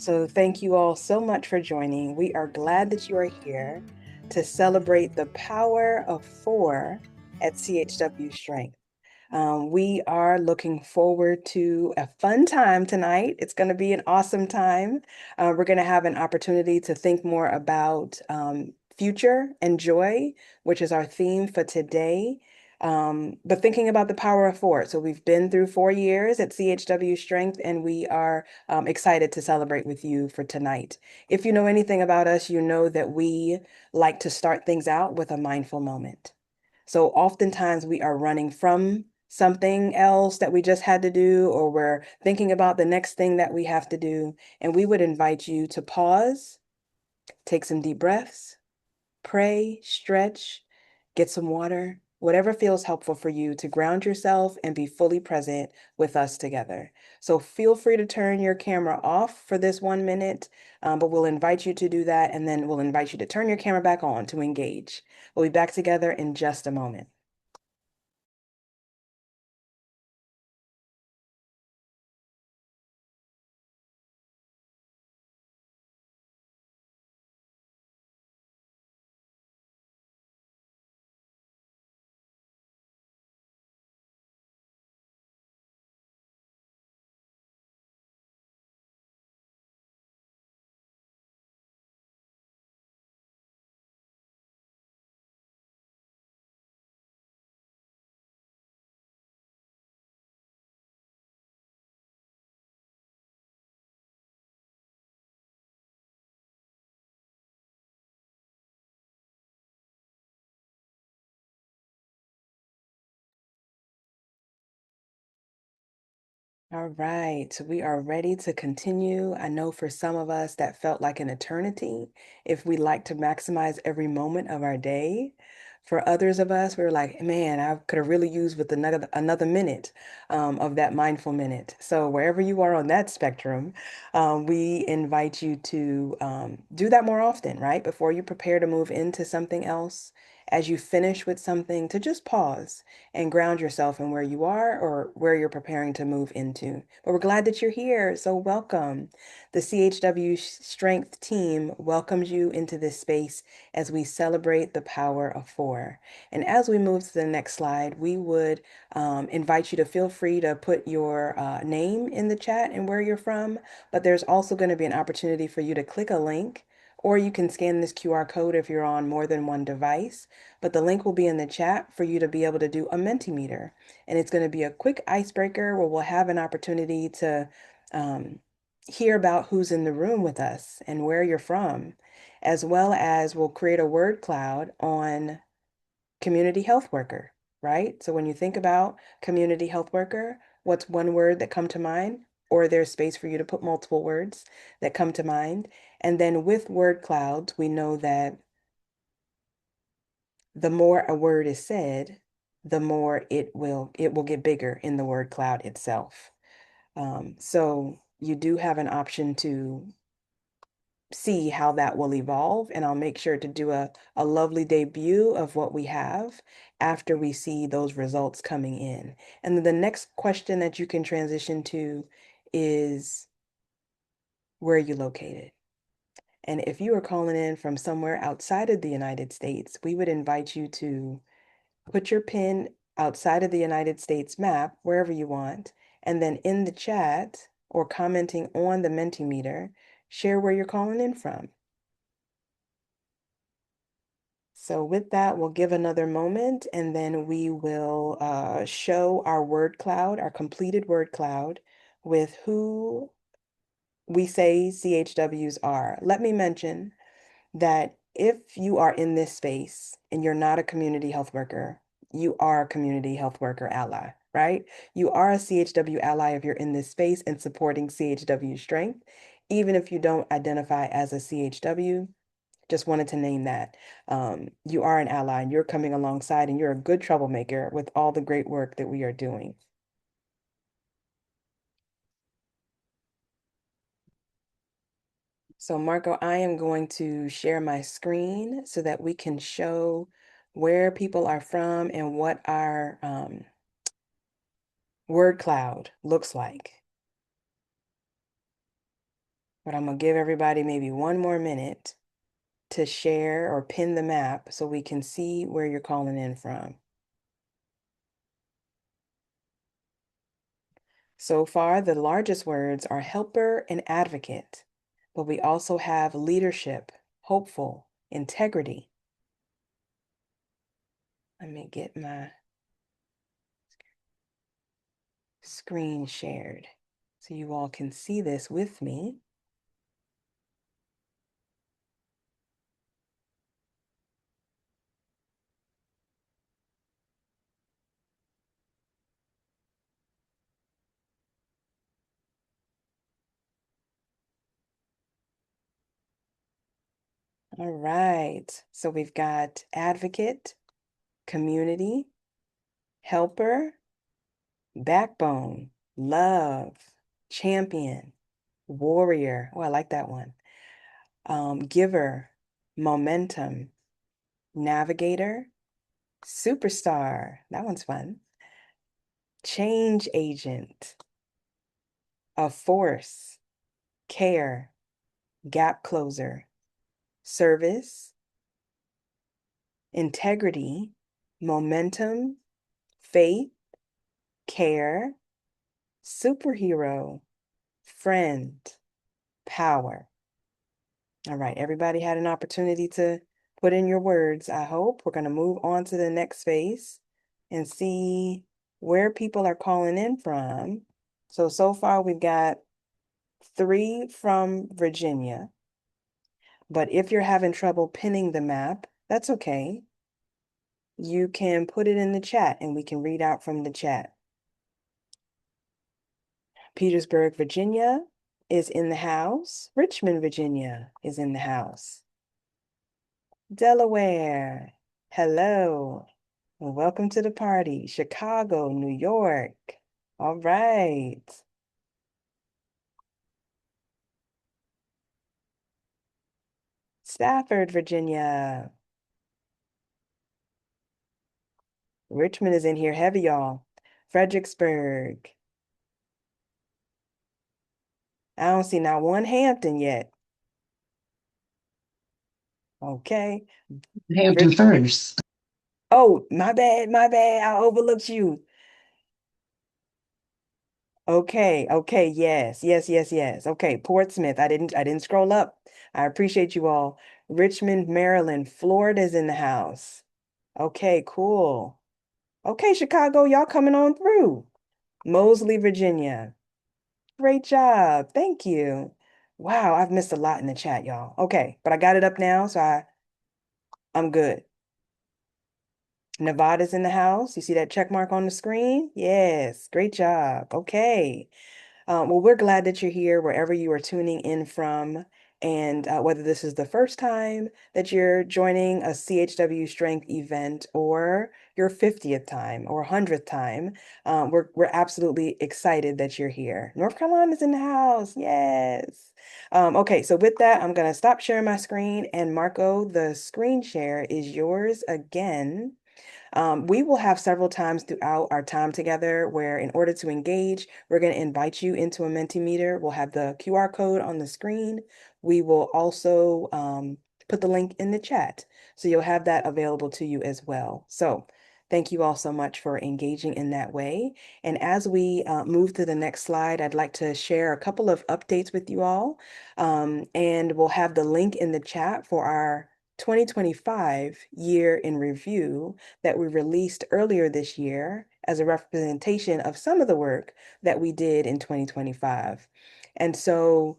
So thank you all so much for joining. We are glad that you are here to celebrate the power of four at CHW Strength. We are looking forward to a fun time tonight. It's going to be an awesome time. We're going to have an opportunity to think more about future and joy, which is our theme for today. But thinking about the power of four. So we've been through 4 years at CHW Strength, and we are excited to celebrate with you for tonight. If you know anything about us, you know that we like to start things out with a mindful moment. So oftentimes we are running from something else that we just had to do, or we're thinking about the next thing that we have to do. And we would invite you to pause, take some deep breaths, pray, stretch, get some water, whatever feels helpful for you to ground yourself and be fully present with us together. So feel free to turn your camera off for this 1 minute, but we'll invite you to do that, and then we'll invite you to turn your camera back on to engage. We'll be back together in just a moment. All right, we are ready to continue. I know for some of us that felt like an eternity if we like to maximize every moment of our day. For others of us, we were like, man, I could have really used with another minute of that mindful minute. So wherever you are on that spectrum, we invite you to do that more often, right? Before you prepare to move into something else, as you finish with something, to just pause and ground yourself in where you are or where you're preparing to move into. But we're glad that you're here, so welcome. The CHW Strength team welcomes you into this space as we celebrate the power of four. And as we move to the next slide, we would invite you to feel free to put your name in the chat and where you're from, but there's also going to be an opportunity for you to click a link, or you can scan this QR code if you're on more than one device. But the link will be in the chat for you to be able to do a Mentimeter. And it's going to be a quick icebreaker where we'll have an opportunity to um, hear about who's in the room with us and where you're from, as well as we'll create a word cloud on community health worker, right? So when you think about community health worker, what's one word that come to mind? Or there's space for you to put multiple words that come to mind. And then with word clouds, we know that the more a word is said, the more it will get bigger in the word cloud itself. So you do have an option to see how that will evolve, and I'll make sure to do a lovely debut of what we have after we see those results coming in. And then the next question that you can transition to is, where are you located? And if you are calling in from somewhere outside of the United States, we would invite you to put your pin outside of the United States map, wherever you want, and then in the chat or commenting on the Mentimeter, share where you're calling in from. So with that, we'll give another moment, and then we will show our word cloud, our completed word cloud, with who we say CHWs are. Let me mention that if you are in this space and you're not a community health worker, you are a community health worker ally, right? You are a CHW ally if you're in this space and supporting CHW Strength, even if you don't identify as a CHW. Just wanted to name that. You are an ally and you're coming alongside, and you're a good troublemaker with all the great work that we are doing. So Marco, I am going to share my screen so that we can show where people are from and what our word cloud looks like. but I'm gonna give everybody maybe one more minute to share or pin the map so we can see where you're calling in from. So far, the largest words are helper and advocate, but we also have leadership, hopeful, integrity. Let me get my screen shared so you all can see this with me. All right, so we've got advocate, community, helper, backbone, love, champion, warrior. Oh, I like that one. Giver, momentum, navigator, superstar. That one's fun. Change agent, a force, care, gap closer, service, integrity, momentum, faith, care, superhero, friend, power. All right, everybody had an opportunity to put in your words, I hope. We're going to move on to the next phase and see where people are calling in from. So far we've got 3 from Virginia. But if you're having trouble pinning the map, that's okay. You can put it in the chat and we can read out from the chat. Petersburg, Virginia is in the house. Richmond, Virginia is in the house. Delaware, hello. Welcome to the party. Chicago, New York. All right. Stafford, Virginia. Richmond is in here heavy, y'all. Fredericksburg. I don't see not one Hampton yet. Okay. Hampton first. Oh, my bad, my bad. I overlooked you. Okay, okay, yes, yes, yes, yes. Okay, Portsmouth. I didn't scroll up. I appreciate you all. Richmond, Maryland, Florida's in the house. Okay, cool. Okay, Chicago, y'all coming on through. Moseley, Virginia. Great job. Thank you. Wow, I've missed a lot in the chat, y'all. Okay, but I got it up now, so I'm good. Nevada's in the house. You see that check mark on the screen? Yes, great job. Okay. Well, we're glad that you're here wherever you are tuning in from. And whether this is the first time that you're joining a CHW Strength event or your 50th time or 100th time, we're absolutely excited that you're here. North Carolina's in the house. Yes. Okay, so with that, I'm going to stop sharing my screen. And Marco, the screen share is yours again. We will have several times throughout our time together where, in order to engage, we're going to invite you into a Mentimeter. We'll have the QR code on the screen. We will also put the link in the chat. So you'll have that available to you as well. So thank you all so much for engaging in that way. And as we move to the next slide, I'd like to share a couple of updates with you all. And we'll have the link in the chat for our 2025 year in review that we released earlier this year as a representation of some of the work that we did in 2025. And so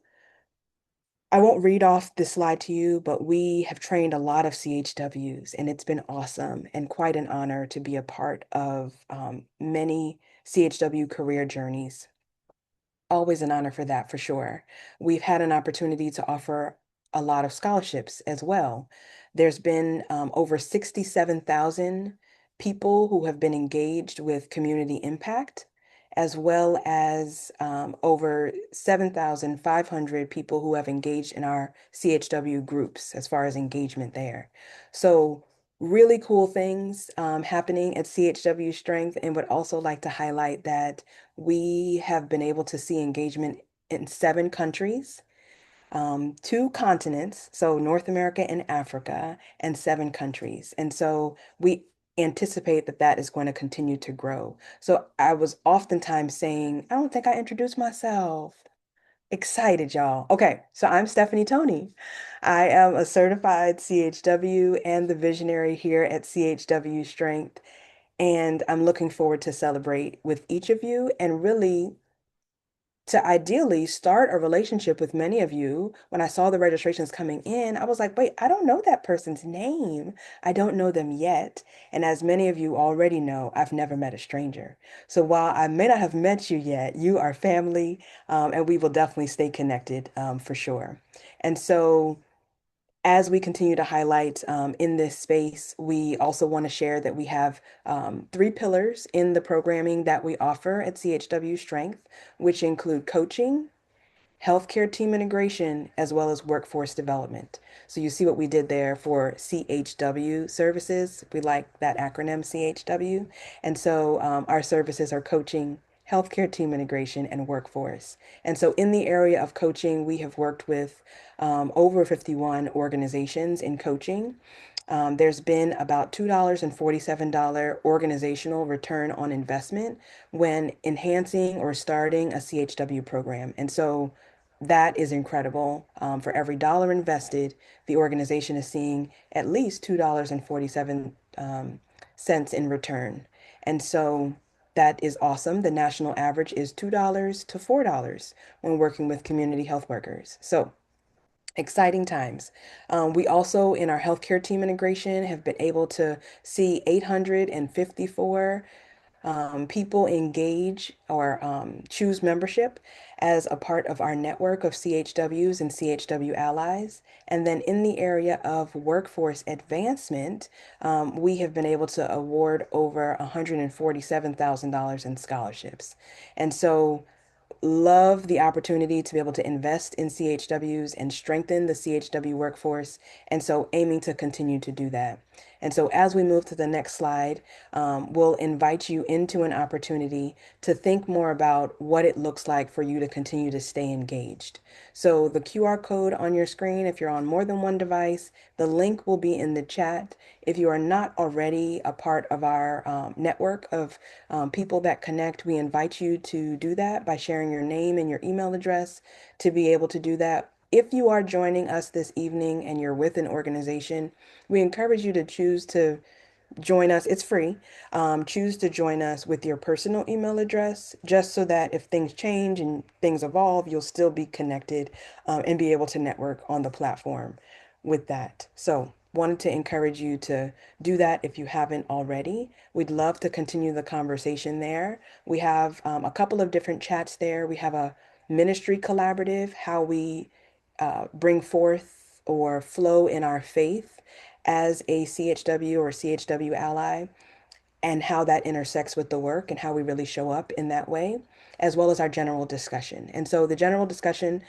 I won't read off this slide to you, but we have trained a lot of CHWs, and it's been awesome and quite an honor to be a part of many CHW career journeys. Always an honor for that, for sure. We've had an opportunity to offer a lot of scholarships as well. There's been over 67,000 people who have been engaged with community impact, as well as over 7,500 people who have engaged in our CHW groups as far as engagement there. So really cool things happening at CHW Strength, and would also like to highlight that we have been able to see engagement in 7 countries. two continents, so North America and Africa, and 7 countries. And so we anticipate that that is going to continue to grow. So I was oftentimes saying, I don't think I introduced myself. Excited, y'all. Okay, so I'm Stephanie Tony. I am a certified CHW and the visionary here at CHW Strength. And I'm looking forward to celebrate with each of you and really to ideally start a relationship with many of you. When I saw the registrations coming in, I was like, wait, I don't know that person's name. I don't know them yet. And as many of you already know, I've never met a stranger. So while I may not have met you yet, you are family, and we will definitely stay connected, for sure. And so as we continue to highlight in this space, we also want to share that we have 3 pillars in the programming that we offer at CHW Strength, which include coaching, healthcare team integration, as well as workforce development. So you see what we did there for CHW services. We like that acronym CHW. And so our services are coaching, healthcare team integration, and workforce. And so in the area of coaching, we have worked with over 51 organizations in coaching. There's been about $247 organizational return on investment when enhancing or starting a CHW program. And so that is incredible. For every dollar invested, the organization is seeing at least $2.47 cents in return. And so that is awesome. The national average is $2 to $4 when working with community health workers. So exciting times. We also, in our healthcare team integration, have been able to see 854 people engage or choose membership as a part of our network of CHWs and CHW allies. And then in the area of workforce advancement, we have been able to award over $147,000 in scholarships. And so love the opportunity to be able to invest in CHWs and strengthen the CHW workforce. And so aiming to continue to do that. And so as we move to the next slide, we'll invite you into an opportunity to think more about what it looks like for you to continue to stay engaged. So the QR code on your screen, if you're on more than one device, the link will be in the chat. If you are not already a part of our network of people that connect, we invite you to do that by sharing your name and your email address to be able to do that. If you are joining us this evening and you're with an organization, we encourage you to choose to join us. It's free. Choose to join us with your personal email address, just so that if things change and things evolve, you'll still be connected and be able to network on the platform with that. So, wanted to encourage you to do that if you haven't already. We'd love to continue the conversation there. We have a couple of different chats there. We have a ministry collaborative, how we bring forth or flow in our faith as a CHW or CHW ally, and how that intersects with the work and how we really show up in that way, as well as our general discussion. And so the general discussion,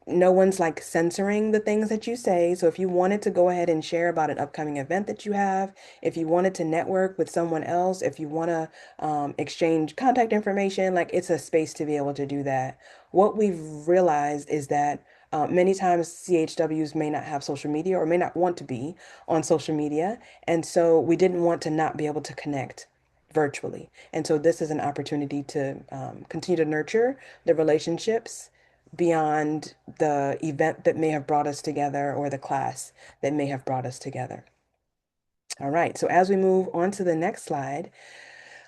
no one's like censoring the things that you say. So if you wanted to go ahead and share about an upcoming event that you have, if you wanted to network with someone else, if you want to exchange contact information, like it's a space to be able to do that. What we've realized is that many times CHWs may not have social media or may not want to be on social media. And so we didn't want to not be able to connect virtually. And so this is an opportunity to continue to nurture the relationships beyond the event that may have brought us together or the class that may have brought us together. All right, so as we move on to the next slide,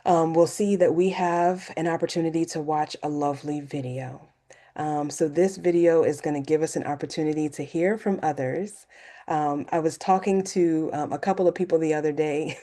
we'll see that we have an opportunity to watch a lovely video. So this video is going to give us an opportunity to hear from others. I was talking to a couple of people the other day,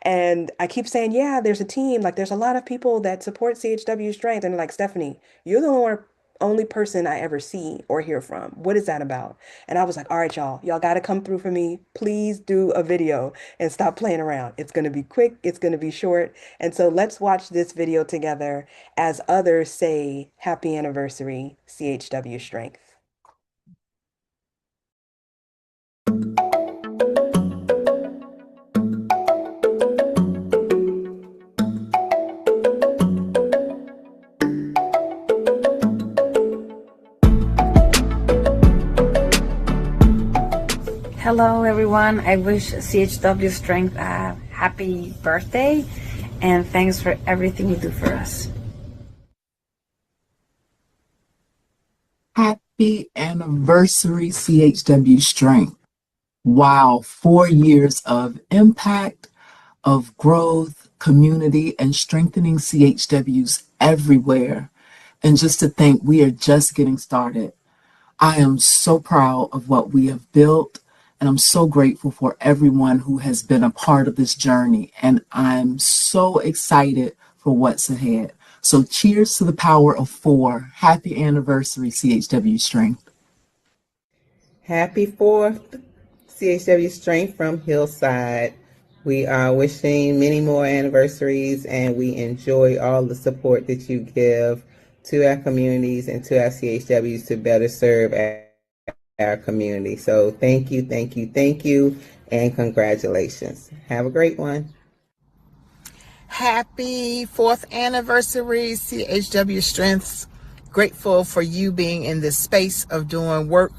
and I keep saying, yeah, there's a team, like there's a lot of people that support CHW Strength. And they're like, Stephanie, you're the only person I ever see or hear from. What is that about? And I was like, all right, y'all got to come through for me. Please do a video and stop playing around. It's going to be quick. It's going to be short. And so let's watch this video together as others say, happy anniversary, CHW Strength. Hello, everyone. I wish CHW Strength a happy birthday and thanks for everything you do for us. Happy anniversary, CHW Strength. Wow, 4 years of impact, of growth, community, and strengthening CHWs everywhere. And just to think, we are just getting started. I am so proud of what we have built, and I'm so grateful for everyone who has been a part of this journey. And I'm so excited for what's ahead. So, cheers to the power of four. Happy anniversary, CHW Strength. Happy 4th, CHW Strength from Hillside. We are wishing many more anniversaries and we enjoy all the support that you give to our communities and to our CHWs to better serve our community. So thank you, thank you, thank you, and congratulations. Have a great one. Happy fourth anniversary, CHW Strengths. Grateful for you being in this space of doing work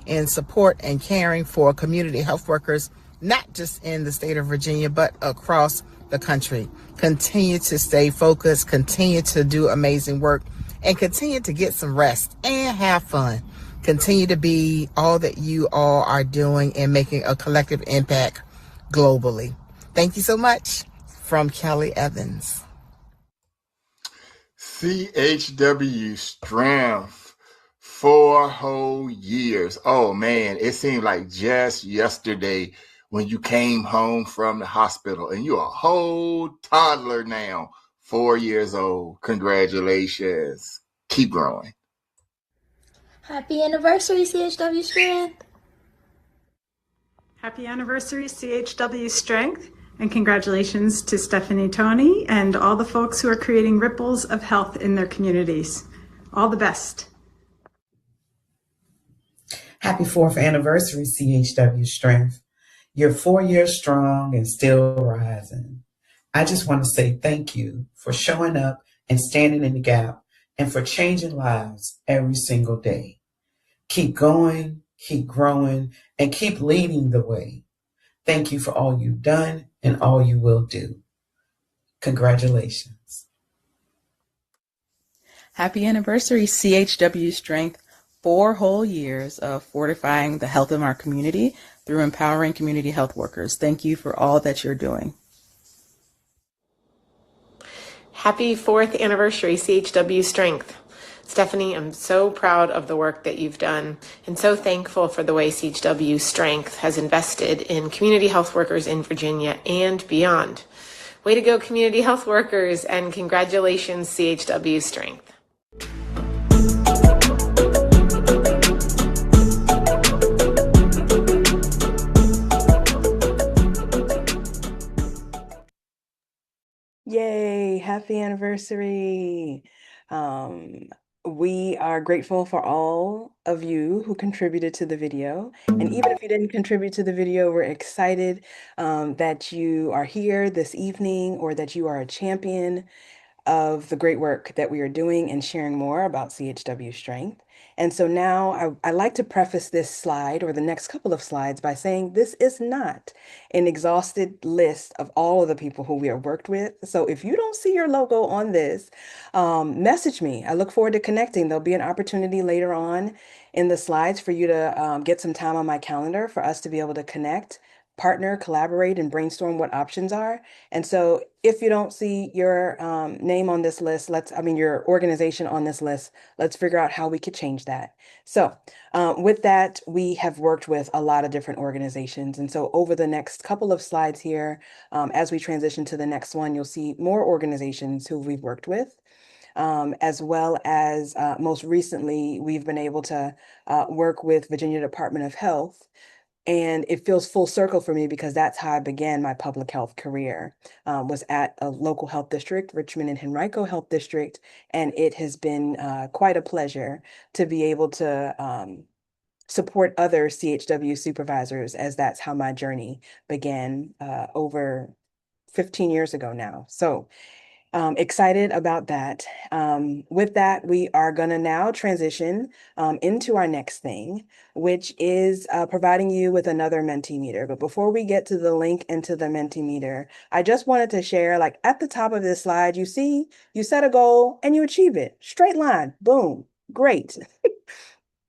and support and caring for community health workers, not just in the state of Virginia, but across the country. Continue to stay focused, continue to do amazing work, and continue to get some rest and have fun. Continue to be all that you all are doing and making a collective impact globally. Thank you so much. From Kelly Evans. CHW Strength, 4 whole years. Oh man, it seemed like just yesterday when you came home from the hospital and you're a whole toddler now, 4 years old. Congratulations. Keep growing. Happy anniversary, CHW Strength. Happy anniversary, CHW Strength, and congratulations to Stephanie Tony and all the folks who are creating ripples of health in their communities. All the best. Happy fourth anniversary, CHW Strength. You're 4 years strong and still rising. I just want to say thank you for showing up and standing in the gap and for changing lives every single day. Keep going, keep growing, and keep leading the way. Thank you for all you've done and all you will do. Congratulations. Happy anniversary, CHW Strength. 4 whole years of fortifying the health of our community through empowering community health workers. Thank you for all that you're doing. Happy fourth anniversary, CHW Strength. Stephanie, I'm so proud of the work that you've done and so thankful for the way CHW Strength has invested in community health workers in Virginia and beyond. Way to go, community health workers, and congratulations, CHW Strength. Yay, happy anniversary. Um, we are grateful for all of you who contributed to the video. And even if you didn't contribute to the video, we're excited that you are here this evening or that you are a champion of the great work that we are doing and sharing more about CHW Strength. And so now I like to preface this slide or the next couple of slides by saying this is not an exhausted list of all of the people who we have worked with. So if you don't see your logo on this, message me. I look forward to connecting. There'll be an opportunity later on in the slides for you to get some time on my calendar for us to be able to connect, partner, collaborate, and brainstorm what options are. And so if you don't see your name on this list, your organization on this list, let's figure out how we could change that. So with that, we have worked with a lot of different organizations. And so over the next couple of slides here, as we transition to the next one, you'll see more organizations who we've worked with. As well as most recently, we've been able to work with Virginia Department of Health. And it feels full circle for me because that's how I began my public health career, was at a local health district, Richmond and Henrico Health District. And it has been quite a pleasure to be able to support other CHW supervisors, as that's how my journey began over 15 years ago now. So Excited about that. With that, we are going to now transition into our next thing, which is providing you with another Mentimeter. But before we get to the link into the Mentimeter, I just wanted to share, like at the top of this slide, you see, you set a goal and you achieve it. Straight line, boom, great.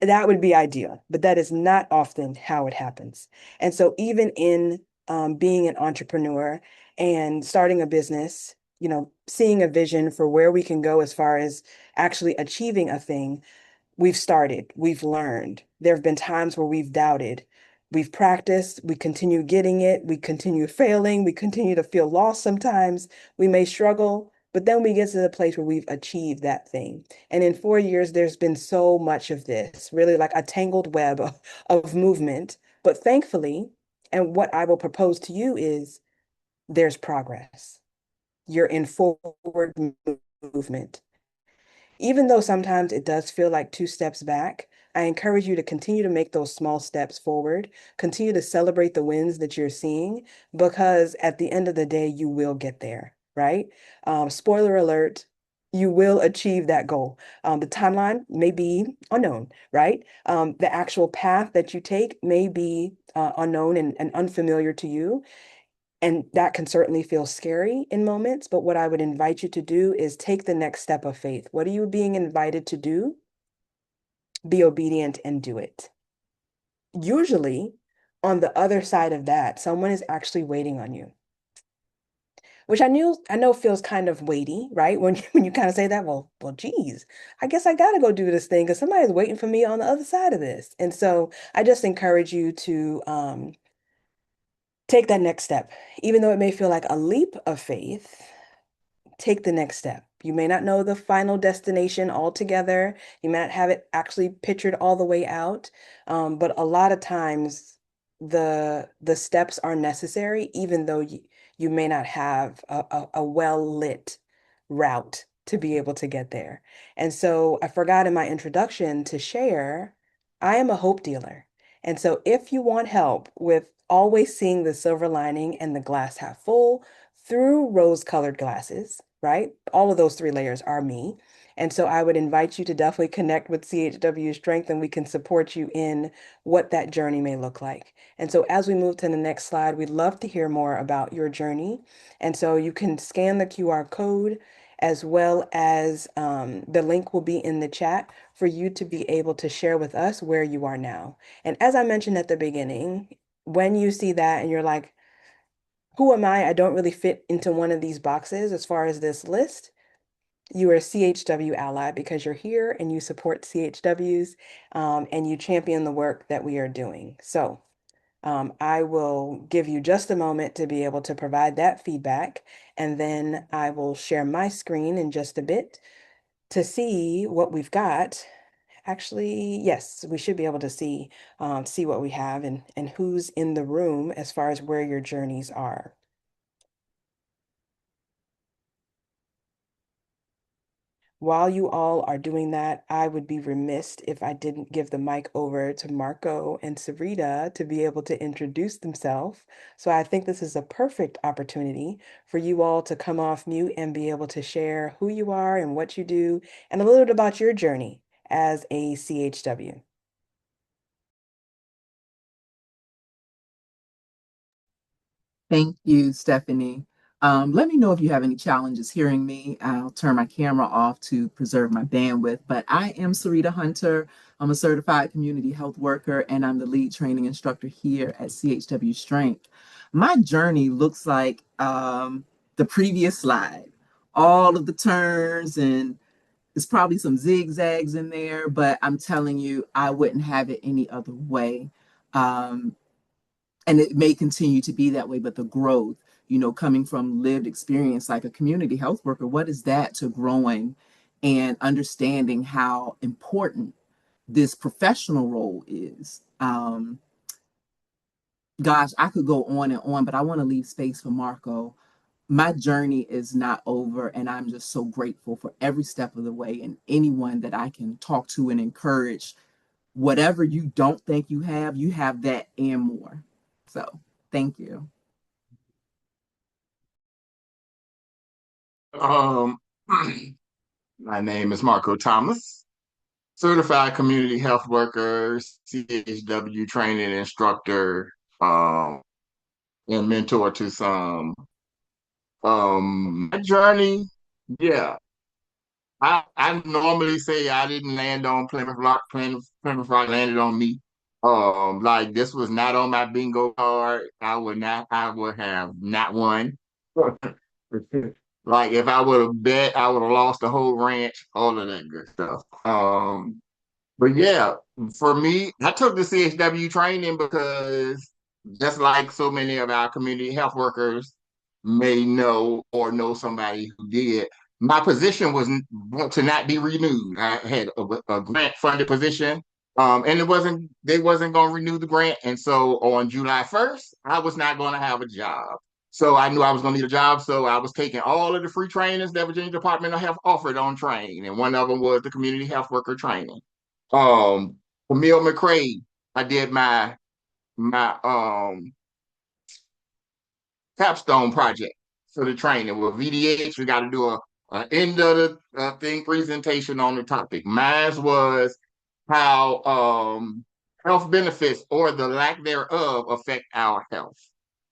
That would be ideal, but that is not often how it happens. And so even in being an entrepreneur and starting a business, seeing a vision for where we can go as far as actually achieving a thing, we've started, we've learned. There have been times where we've doubted. We've practiced, we continue getting it, we continue failing, we continue to feel lost sometimes. We may struggle, but then we get to the place where we've achieved that thing. And in 4 years, there's been so much of this, really like a tangled web of movement. But thankfully, and what I will propose to you is there's progress. You're in forward movement. Even though sometimes it does feel like two steps back, I encourage you to continue to make those small steps forward, continue to celebrate the wins that you're seeing, because at the end of the day, you will get there, right? Spoiler alert, you will achieve that goal. The timeline may be unknown, right? The actual path that you take may be unknown and unfamiliar to you. And that can certainly feel scary in moments, but what I would invite you to do is take the next step of faith. What are you being invited to do? Be obedient and do it. Usually, on the other side of that, someone is actually waiting on you, which I know feels kind of weighty, right? When you kind of say that, geez, I guess I gotta go do this thing because somebody's waiting for me on the other side of this. And so I just encourage you to take that next step, even though it may feel like a leap of faith. Take the next step. You may not know the final destination altogether. You may not have it actually pictured all the way out. But a lot of times the steps are necessary, even though you may not have a well-lit route to be able to get there. And so I forgot in my introduction to share, I am a hope dealer. And so if you want help with always seeing the silver lining and the glass half full, through rose-colored glasses, right? All of those three layers are me. And so I would invite you to definitely connect with CHW Strength and we can support you in what that journey may look like. And so as we move to the next slide, we'd love to hear more about your journey. And so you can scan the QR code as well as the link will be in the chat for you to be able to share with us where you are now. And as I mentioned at the beginning, when you see that and you're like, who am I? I don't really fit into one of these boxes as far as this list. You are a CHW ally because you're here and you support CHWs and you champion the work that we are doing. So I will give you just a moment to be able to provide that feedback, and then I will share my screen in just a bit to see what we've got. Actually, yes, we should be able to see what we have and who's in the room as far as where your journeys are. While you all are doing that, I would be remiss if I didn't give the mic over to Marco and Sarita to be able to introduce themselves. So I think this is a perfect opportunity for you all to come off mute and be able to share who you are and what you do and a little bit about your journey as a CHW. Thank you, Stephanie. Let me know if you have any challenges hearing me. I'll turn my camera off to preserve my bandwidth. But I am Sarita Hunter. I'm a certified community health worker, and I'm the lead training instructor here at CHW Strength. My journey looks like the previous slide, all of the turns, and there's probably some zigzags in there, but I'm telling you, I wouldn't have it any other way. Um, and it may continue to be that way, but the growth, coming from lived experience like a community health worker, what is that to growing and understanding how important this professional role is? Gosh, I could go on and on, but I want to leave space for Marco. My journey is not over, and I'm just so grateful for every step of the way and anyone that I can talk to and encourage. Whatever you don't think you have that and more. So thank you. Um, my name is Marco Thomas, certified community health worker, CHW training instructor, um, and mentor to some. My journey, yeah. I normally say I didn't land on Plymouth Rock. Plymouth Rock landed on me. Like this was not on my bingo card. I would have not won. Like if I would have bet, I would have lost the whole ranch, all of that good stuff. But yeah, for me, I took the CHW training because just like so many of our community health workers may know or know somebody who did, my position was to not be renewed. I had a grant funded position, and they wasn't going to renew the grant. And so on July 1st, I was not going to have a job. So I knew I was going to need a job. So I was taking all of the free trainings that Virginia Department of Health offered on train. And one of them was the community health worker training. Um, Camille McCrae, I did my capstone project for the training with VDH. We got to do a end of the thing presentation on the topic. Mine was how health benefits or the lack thereof affect our health.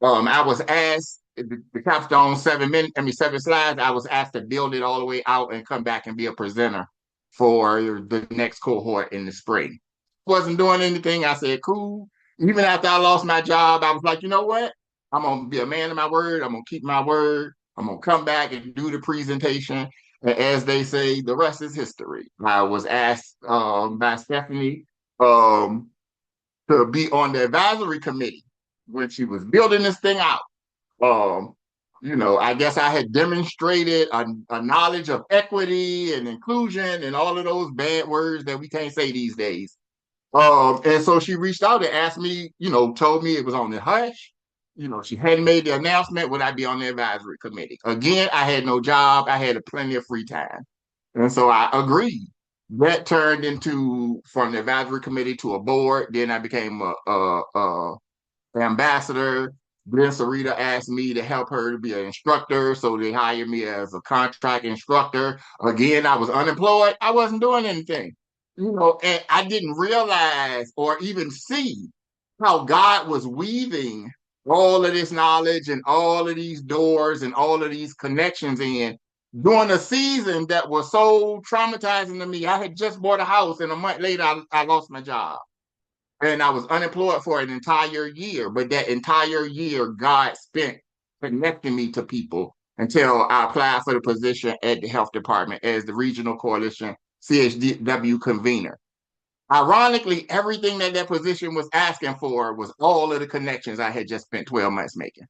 I was asked the capstone 7 minutes, I mean 7 slides. I was asked to build it all the way out and come back and be a presenter for the next cohort in the spring. Wasn't doing anything. I said, cool. Even after I lost my job, I was like, you know what? I'm gonna be a man of my word. I'm gonna keep my word. I'm gonna come back and do the presentation. And as they say, the rest is history. I was asked by Stephanie um, to be on the advisory committee when she was building this thing out. Um, I guess I had demonstrated a knowledge of equity and inclusion and all of those bad words that we can't say these days. And so she reached out and asked me, told me it was on the hush. She hadn't made the announcement, would I be on the advisory committee? Again, I had no job. I had plenty of free time. And so I agreed. That turned into from the advisory committee to a board. Then I became a ambassador. Then Sarita asked me to help her to be an instructor. So they hired me as a contract instructor. Again, I was unemployed. I wasn't doing anything. And I didn't realize or even see how God was weaving all of this knowledge and all of these doors and all of these connections in during a season that was so traumatizing to me. I had just bought a house, and a month later, I lost my job. And I was unemployed for an entire year. But that entire year, God spent connecting me to people until I applied for the position at the health department as the regional coalition CHW convener. Ironically, everything that position was asking for was all of the connections I had just spent 12 months making.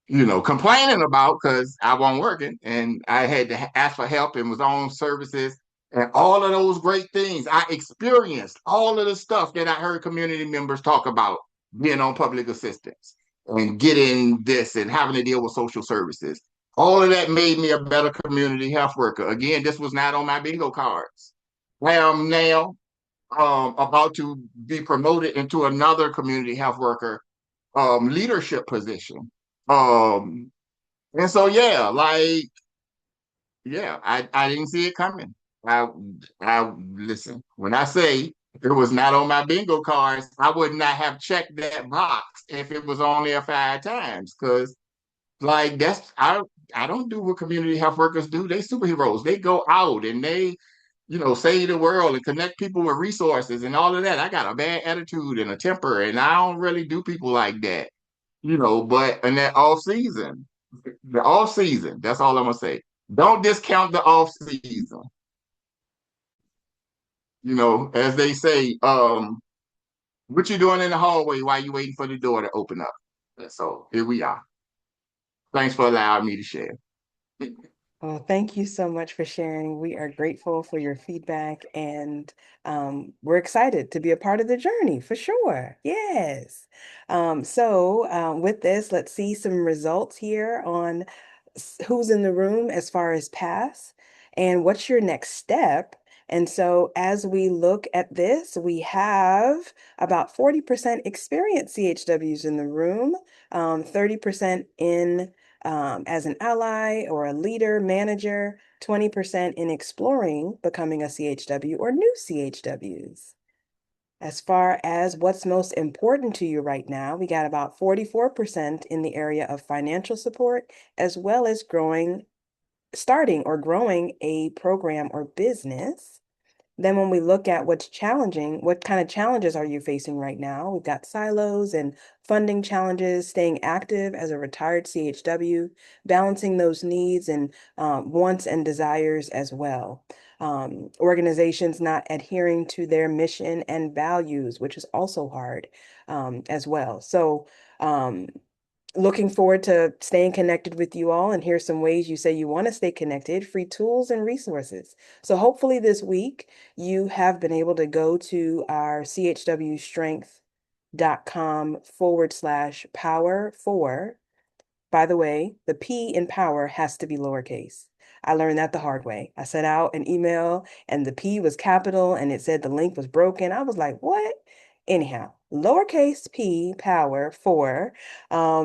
Complaining about because I wasn't working and I had to ask for help and was on services and all of those great things. I experienced all of the stuff that I heard community members talk about being on public assistance and getting this and having to deal with social services. All of that made me a better community health worker. Again, this was not on my bingo cards. I am now about to be promoted into another community health worker leadership position. Um, and so I didn't see it coming. I listen, when I say it was not on my bingo cards, I would not have checked that box if it was on there 5 times. Cause like I don't do what community health workers do. They superheroes. They go out and they, save the world and connect people with resources and all of that. I got a bad attitude and a temper, and I don't really do people like that. But in that off season, that's all I'm gonna say. Don't discount the off season. As they say, what you doing in the hallway while you waiting for the door to open up? So here we are. Thanks for allowing me to share. Well, thank you so much for sharing. We are grateful for your feedback and we're excited to be a part of the journey for sure. Yes. With this, let's see some results here on who's in the room as far as pass and what's your next step. And so as we look at this, we have about 40% experienced CHWs in the room, 30% in as an ally or a leader, manager, 20% in exploring becoming a CHW or new CHWs. As far as what's most important to you right now, we got about 44% in the area of financial support, as well as starting or growing a program or business. Then when we look at what's challenging, what kind of challenges are you facing right now? We've got silos and funding challenges, staying active as a retired CHW, balancing those needs and wants and desires as well. Organizations not adhering to their mission and values, which is also hard as well. So looking forward to staying connected with you all. And here's some ways you say you want to stay connected, free tools and resources. So hopefully this week you have been able to go to our chwstrength.com/power4. By the way, the P in power has to be lowercase. I learned that the hard way. I sent out an email and the P was capital and it said the link was broken. I was like, what? Anyhow, lowercase p power 4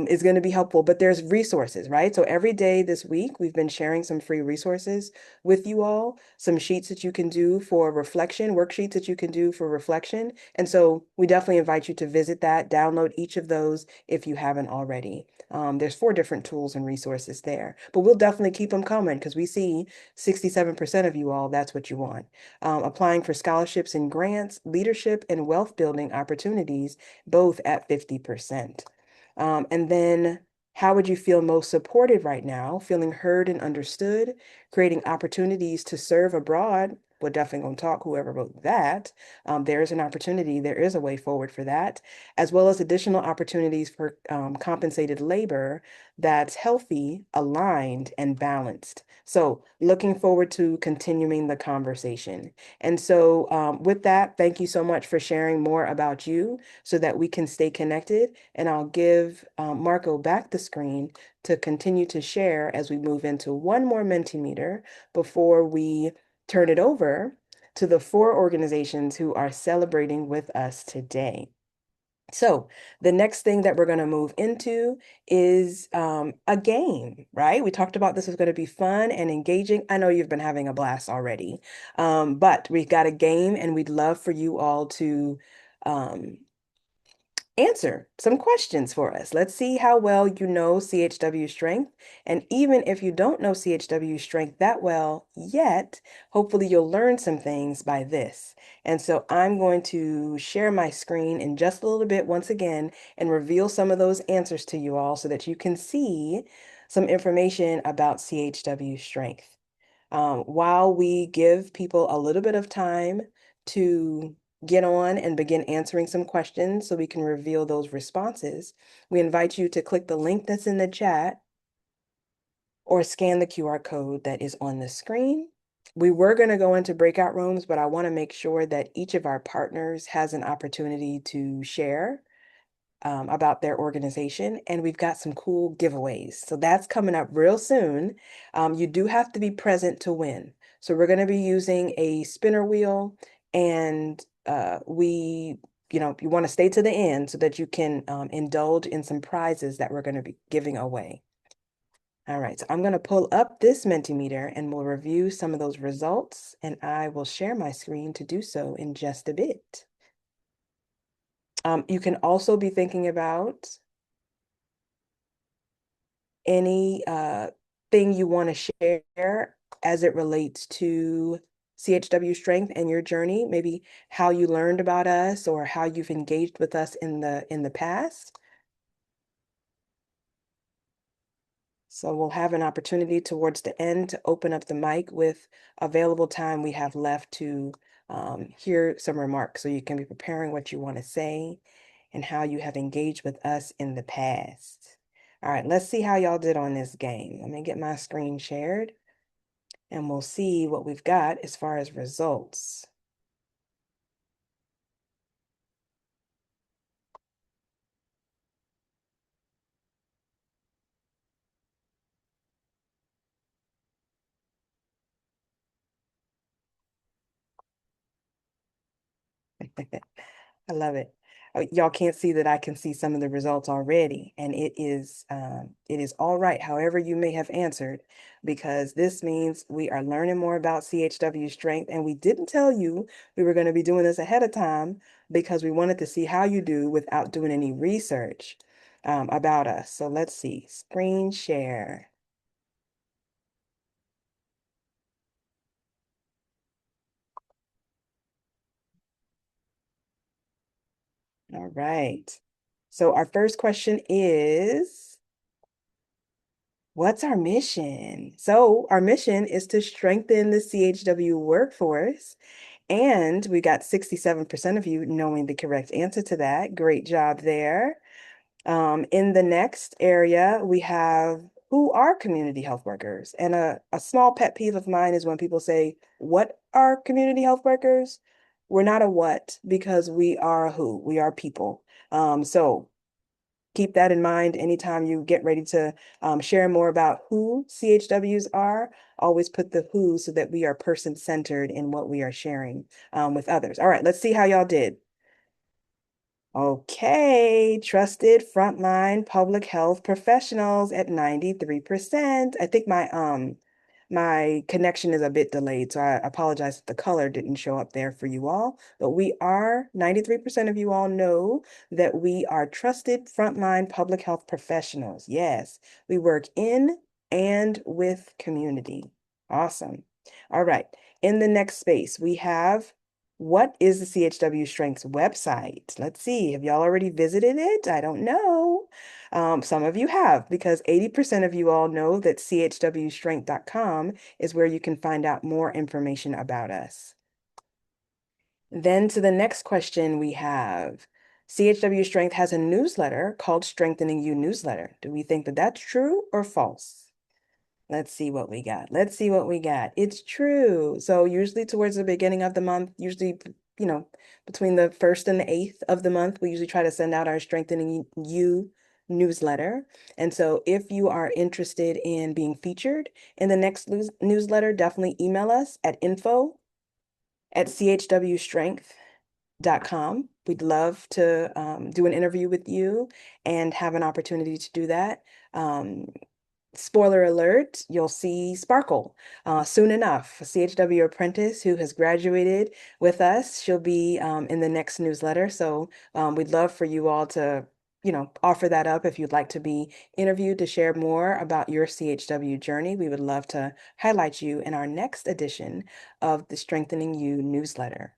is going to be helpful, but there's resources, right? So every day this week, we've been sharing some free resources with you all, some sheets that you can do for reflection, worksheets that you can do for reflection. And so we definitely invite you to visit that, download each of those if you haven't already. There's 4 different tools and resources there, but we'll definitely keep them coming because we see 67% of you all, that's what you want. Applying for scholarships and grants, leadership and wealth building opportunities, both at 50%. And then how would you feel most supported right now? Feeling heard and understood, creating opportunities to serve abroad. We're definitely going to talk, whoever wrote that. There's an opportunity, there is a way forward for that, as well as additional opportunities for compensated labor that's healthy, aligned, and balanced. So looking forward to continuing the conversation. And so with that, thank you so much for sharing more about you so that we can stay connected. And I'll give Marco back the screen to continue to share as we move into one more Mentimeter before we turn it over to the 4 organizations who are celebrating with us today. So the next thing that we're going to move into is a game, right? We talked about this was going to be fun and engaging. I know you've been having a blast already, but we've got a game and we'd love for you all to um, answer some questions for us. Let's see how well you know CHW Strength. And even if you don't know CHW Strength that well yet, hopefully you'll learn some things by this. And so I'm going to share my screen in just a little bit once again and reveal some of those answers to you all so that you can see some information about CHW Strength. While we give people a little bit of time to get on and begin answering some questions so we can reveal those responses, we invite you to click the link that's in the chat or scan the QR code that is on the screen. We were going to go into breakout rooms, but I want to make sure that each of our partners has an opportunity to share about their organization, and we've got some cool giveaways. So that's coming up real soon. You do have to be present to win. So we're going to be using a spinner wheel, and you want to stay to the end so that you can indulge in some prizes that we're going to be giving away. All right, so I'm going to pull up this Mentimeter and we'll review some of those results, and I will share my screen to do so in just a bit. You can also be thinking about any thing you want to share as it relates to CHW Strength and your journey, maybe how you learned about us or how you've engaged with us in the past. So we'll have an opportunity towards the end to open up the mic with available time we have left to hear some remarks. So you can be preparing what you want to say and how you have engaged with us in the past. All right, let's see how y'all did on this game. Let me get my screen shared and we'll see what we've got as far as results. I love it. Y'all can't see that I can see some of the results already, and it is all right, however you may have answered, because this means we are learning more about CHW strength, and we didn't tell you we were going to be doing this ahead of time because we wanted to see how you do without doing any research about us. So let's see, screen share. All right. So our first question is, what's our mission? So our mission is to strengthen the CHW workforce. And we got 67% of you knowing the correct answer to that. Great job there. In the next area, we have who are community health workers? And a small pet peeve of mine is when people say, what are community health workers? We're not a what because we are a who. We are people. So keep that in mind anytime you get ready to share more about who CHWs are. Always put the who so that we are person-centered in what we are sharing with others. All right, let's see how y'all did. Okay, trusted frontline public health professionals at 93%. I think my connection is a bit delayed, so I apologize if the color didn't show up there for you all. But we are 93% of you all know that we are trusted frontline public health professionals. Yes, we work in and with community. Awesome. All right. In the next space, we have what is the CHW Strengths website? Let's see. Have y'all already visited it? I don't know. Some of you have, because 80% of you all know that chwstrength.com is where you can find out more information about us. Then to the next question we have, CHW Strength has a newsletter called Strengthening You Newsletter. Do we think that that's true or false? Let's see what we got. Let's see what we got. It's true. So usually towards the beginning of the month, usually, between the 1st and the 8th of the month, we usually try to send out our Strengthening You newsletter. And so if you are interested in being featured in the next newsletter, definitely email us at info@chwstrength.com. We'd love to do an interview with you and have an opportunity to do that. Spoiler alert, you'll see Sparkle soon enough. A CHW apprentice who has graduated with us. She'll be in the next newsletter. So we'd love for you all to, offer that up if you'd like to be interviewed to share more about your CHW journey. We would love to highlight you in our next edition of the Strengthening You newsletter.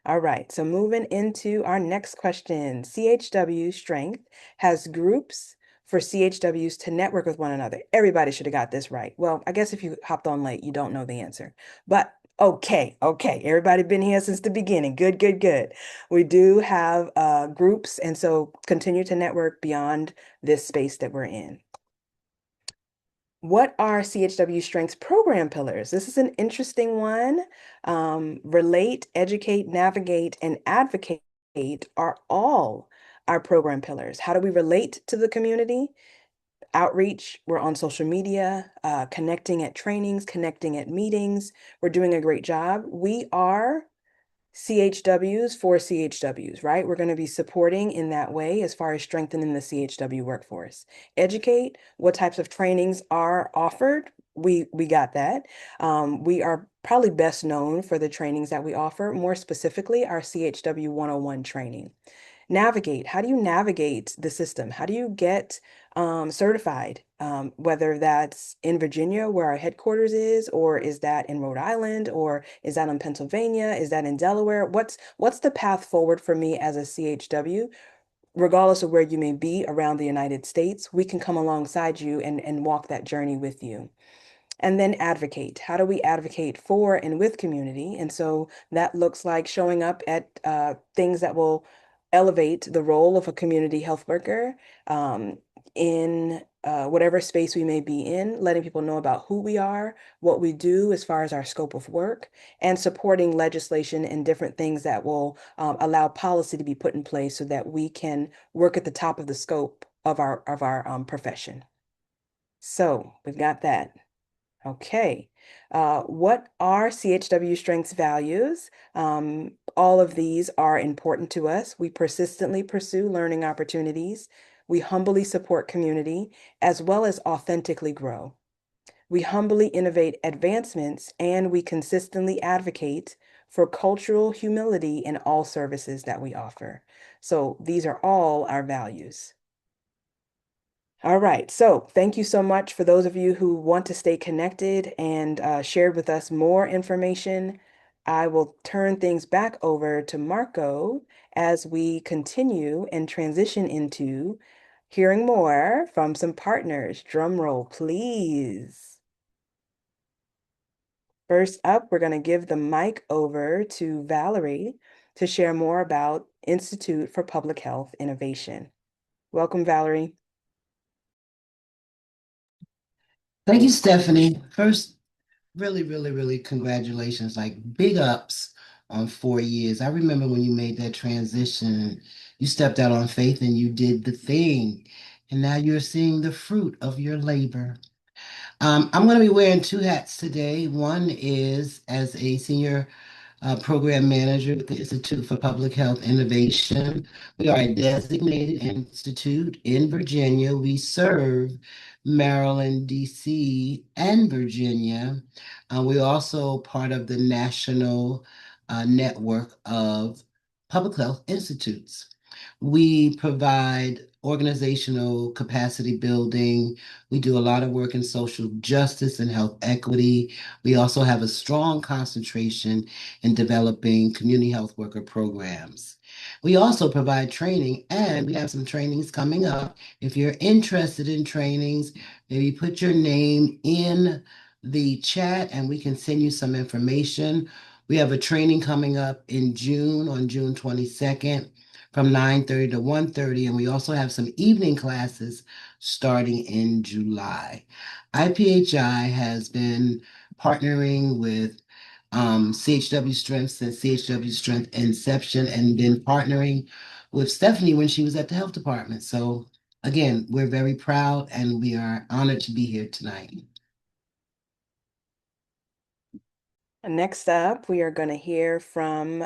All right, so moving into our next question. CHW Strength has groups for CHWs to network with one another. Everybody should have got this right. Well, I guess if you hopped on late, you don't know the answer. But okay. Everybody been here since the beginning. Good, good, good. We do have groups, and so continue to network beyond this space that we're in. What are CHW Strengths program pillars? This is an interesting one. Relate, educate, navigate, and advocate are all our program pillars. How do we relate to the community? Outreach, we're on social media, connecting at trainings, connecting at meetings. We're doing a great job. We are CHWs for CHWs, right? We're going to be supporting in that way as far as strengthening the CHW workforce. Educate, what types of trainings are offered? We got that. We are probably best known for the trainings that we offer, more specifically our CHW 101 training. Navigate, how do you navigate the system? How do you get certified? Whether that's in Virginia, where our headquarters is, or is that in Rhode Island, or is that in Pennsylvania? Is that in Delaware? What's the path forward for me as a CHW? Regardless of where you may be around the United States, we can come alongside you and walk that journey with you. And then advocate. How do we advocate for and with community? And so that looks like showing up at things that will elevate the role of a community health worker in whatever space we may be in, letting people know about who we are, what we do as far as our scope of work, and supporting legislation and different things that will allow policy to be put in place so that we can work at the top of the scope of our profession. So we've got that. Okay, What are CHW Strength's values? All of these are important to us. We persistently pursue learning opportunities. We humbly support community, as well as authentically grow. We humbly innovate advancements, and we consistently advocate for cultural humility in all services that we offer. So these are all our values. All right, so thank you so much for those of you who want to stay connected and shared with us more information. I will turn things back over to Marco as we continue and transition into hearing more from some partners. Drum roll, please. First up, we're going to give the mic over to Valerie to share more about Institute for Public Health Innovation. Welcome, Valerie. Thank you, Stephanie. First, really congratulations. Like big ups on 4 years. I remember when you made that transition, you stepped out on faith and you did the thing. And now you're seeing the fruit of your labor. I'm going to be wearing two hats today. One is as a senior program manager with the Institute for Public Health Innovation. We are a designated institute in Virginia. We serve Maryland, DC, and Virginia. We're also part of the national network of public health institutes. We provide organizational capacity building. We do a lot of work in social justice and health equity. We also have a strong concentration in developing community health worker programs. We also provide training, and we have some trainings coming up. If you're interested in trainings, maybe put your name in the chat and we can send you some information. We have a training coming up in June, on June 22nd from 9:30 to 1:30, and we also have some evening classes starting in July. IPHI has been partnering with CHW Strength since CHW Strength inception and been partnering with Stephanie when she was at the health department. So again, we're very proud and we are honored to be here tonight. Next up, we are going to hear from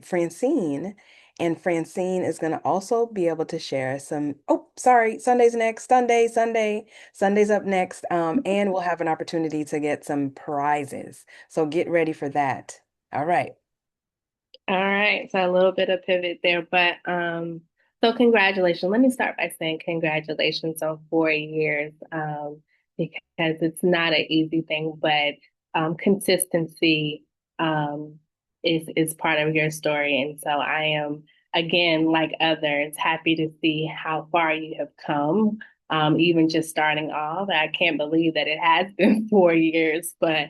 Francine, and Francine is going to also be able to share some, oh, sorry, Sunday's next, Sunday's up next, and we'll have an opportunity to get some prizes. So get ready for that. All right. All right, so a little bit of pivot there, but so congratulations. Let me start by saying congratulations on 4 years, because it's not an easy thing, but consistency is part of your story, and so I am again, like others, happy to see how far you have come. Even just starting off, I can't believe that it has been 4 years, but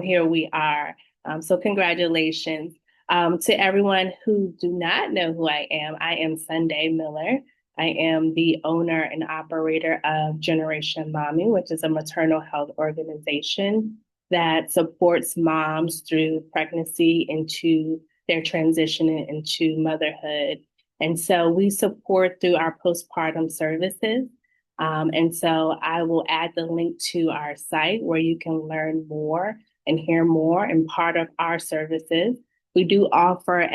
here we are. So congratulations. To everyone who do not know who I am Sunday Miller. I am the owner and operator of Generation Mommy, which is a maternal health organization that supports moms through pregnancy into their transition into motherhood. And so we support through our postpartum services. And so I will add the link to our site where you can learn more and hear more and part of our services. We do offer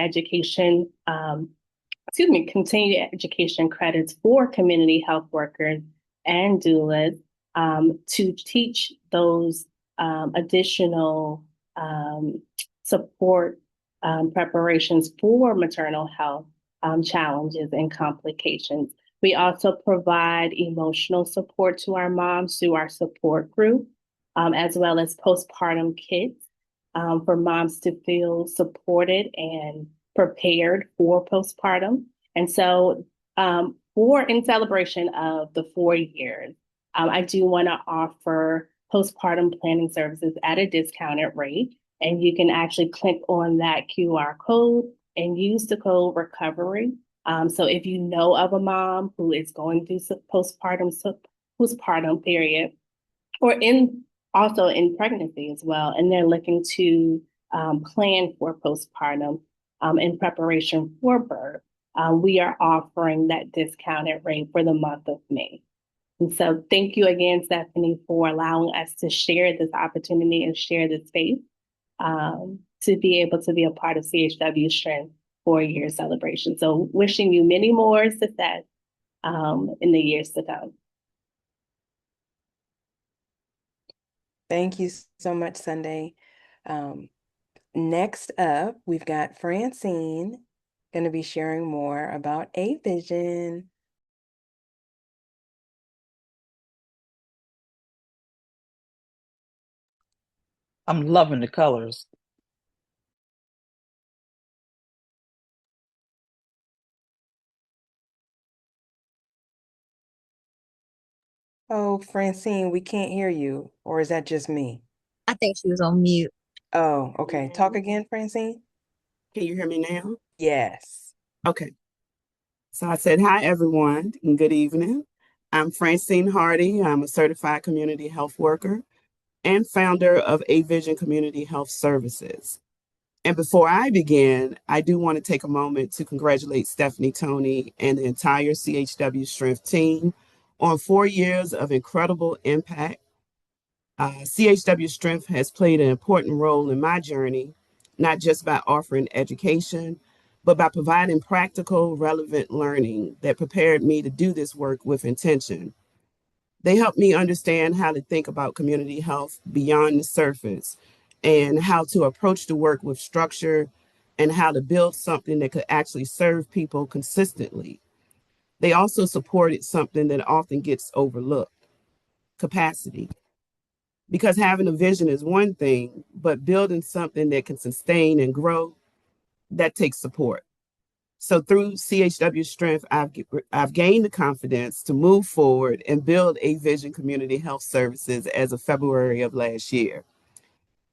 continued education credits for community health workers and doulas to teach those additional support preparations for maternal health challenges and complications. We also provide emotional support to our moms through our support group, as well as postpartum kits for moms to feel supported and prepared for postpartum. And so in celebration of the 4 years, I do want to offer postpartum planning services at a discounted rate. And you can actually click on that QR code and use the code recovery. So if you know of a mom who is going through postpartum period, or also in pregnancy as well, and they're looking to plan for postpartum in preparation for birth, we are offering that discounted rate for the month of May. And so thank you again, Stephanie, for allowing us to share this opportunity and share this space to be able to be a part of CHW Strength 4 year celebration. So wishing you many more success in the years to come. Thank you so much, Sunday. Um, Next up, we've got Francine going to be sharing more about A Vision. I'm loving the colors. Oh, Francine, we can't hear you. Or is that just me? I think she was on mute. Oh, okay. Talk again, Francine. Can you hear me now? Yes. Okay. So I said, hi, everyone, and good evening. I'm Francine Hardy. I'm a certified community health worker and founder of A Vision Community Health Services. And before I begin, I do want to take a moment to congratulate Stephanie Tony and the entire CHW Strength team on 4 years of incredible impact. CHW Strength has played an important role in my journey, not just by offering education, but by providing practical, relevant learning that prepared me to do this work with intention. They helped me understand how to think about community health beyond the surface and how to approach the work with structure and how to build something that could actually serve people consistently. They also supported something that often gets overlooked: capacity. Because having a vision is one thing, but building something that can sustain and grow, that takes support. So through CHW Strength, I've gained the confidence to move forward and build A Vision Community Health Services as of February of last year,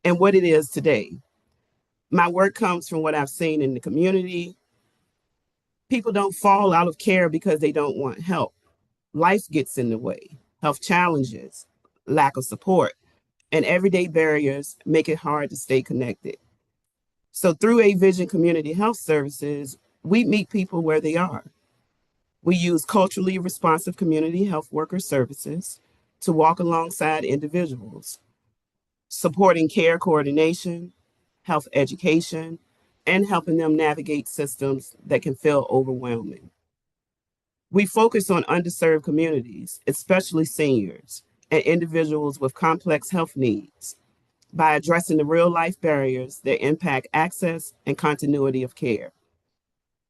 and what it is today. My work comes from what I've seen in the community. People don't fall out of care because they don't want help. Life gets in the way, health challenges, lack of support, and everyday barriers make it hard to stay connected. So through A Vision Community Health Services, we meet people where they are. We use culturally responsive community health worker services to walk alongside individuals, supporting care coordination, health education, and helping them navigate systems that can feel overwhelming. We focus on underserved communities, especially seniors and individuals with complex health needs, by addressing the real life barriers that impact access and continuity of care.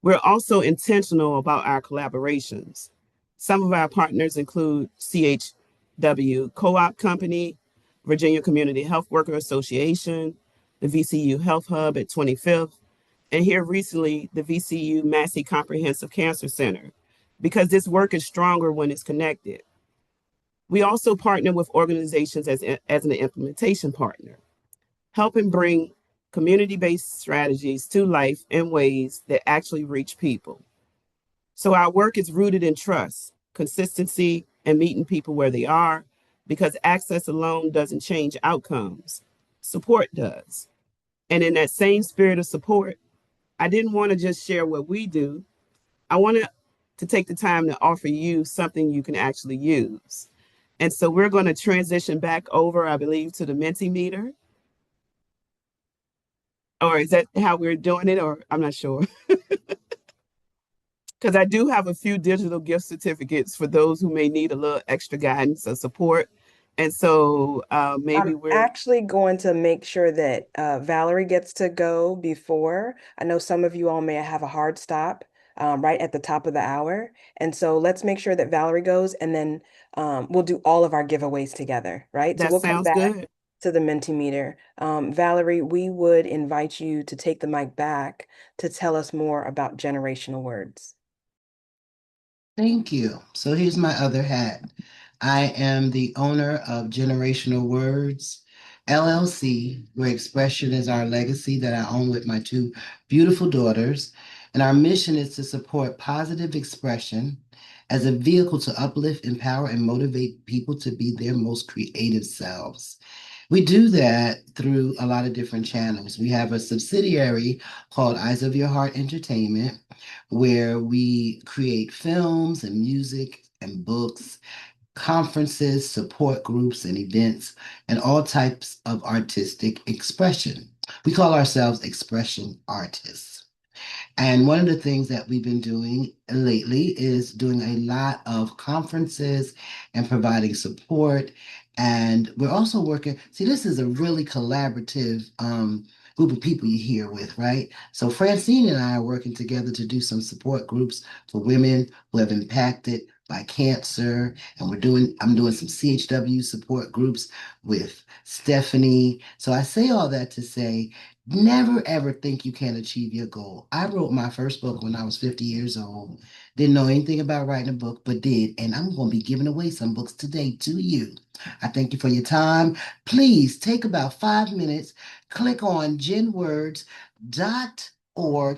We're also intentional about our collaborations. Some of our partners include CHW Co-op Company, Virginia Community Health Worker Association, the VCU Health Hub at 25th, and here recently, the VCU Massey Comprehensive Cancer Center, because this work is stronger when it's connected. We also partner with organizations as an implementation partner, helping bring community-based strategies to life in ways that actually reach people. So our work is rooted in trust, consistency, and meeting people where they are, because access alone doesn't change outcomes. Support does. And in that same spirit of support, I didn't want to just share what we do. I wanted to take the time to offer you something you can actually use. And so we're going to transition back over, I believe, to the Mentimeter. Or is that how we're doing it? Or I'm not sure. Because I do have a few digital gift certificates for those who may need a little extra guidance or support. And so maybe I'm we're actually going to make sure that Valerie gets to go before. I know some of you all may have a hard stop right at the top of the hour. And so let's make sure that Valerie goes and then we'll do all of our giveaways together, right? So that we'll come sounds back good. to the Mentimeter. Valerie, we would invite you to take the mic back to tell us more about generational words. Thank you. So here's my other hat. I am the owner of Generational Words LLC, where expression is our legacy that I own with my two beautiful daughters. And our mission is to support positive expression as a vehicle to uplift, empower, and motivate people to be their most creative selves. We do that through a lot of different channels. We have a subsidiary called Eyes of Your Heart Entertainment, where we create films and music and books conferences, support groups, and events, and all types of artistic expression. We call ourselves expression artists. And one of the things that we've been doing lately is doing a lot of conferences and providing support. And we're also working, see, this is a really collaborative group of people you're here with, right? So Francine and I are working together to do some support groups for women who have impacted by cancer. And I'm doing some CHW support groups with Stephanie. So I say all that to say, never ever think you can't achieve your goal. I wrote my first book when I was 50 years old. Didn't know anything about writing a book, but did. And I'm going to be giving away some books today to you. I thank you for your time. Please take about 5 minutes, click on genwords.org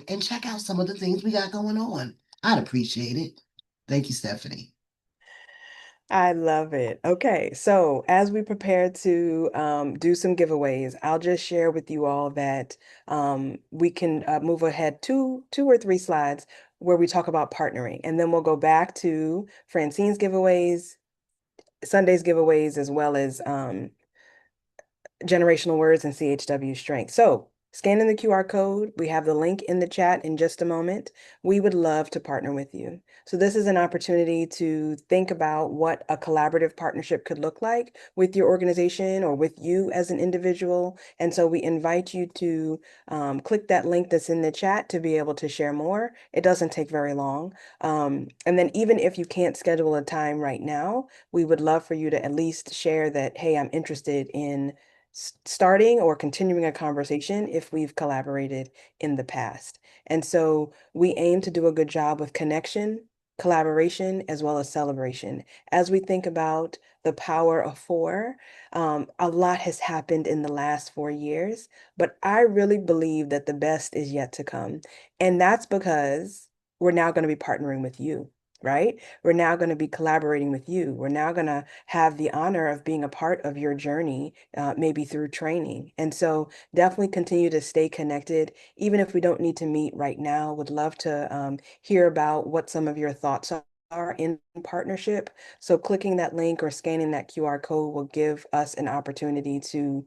and check out some of the things we got going on. I'd appreciate it. Thank you, Stephanie. I love it. Okay, so as we prepare to do some giveaways, I'll just share with you all that we can move ahead two or three slides where we talk about partnering, and then we'll go back to Francine's giveaways, Sunday's giveaways, as well as generational words and CHW strength. So scanning the QR code, we have the link in the chat in just a moment. We would love to partner with you. So this is an opportunity to think about what a collaborative partnership could look like with your organization or with you as an individual. And so we invite you to click that link that's in the chat to be able to share more. It doesn't take very long. And then even if you can't schedule a time right now, we would love for you to at least share that, hey, I'm interested in starting or continuing a conversation if we've collaborated in the past. And so we aim to do a good job with connection, collaboration, as well as celebration. As we think about the power of four, a lot has happened in the last 4 years, but I really believe that the best is yet to come. And that's because we're now going to be partnering with you. Right? We're now going to be collaborating with you. We're now going to have the honor of being a part of your journey, maybe through training. And so definitely continue to stay connected, even if we don't need to meet right now. Would love to hear about what some of your thoughts are in partnership. So clicking that link or scanning that QR code will give us an opportunity to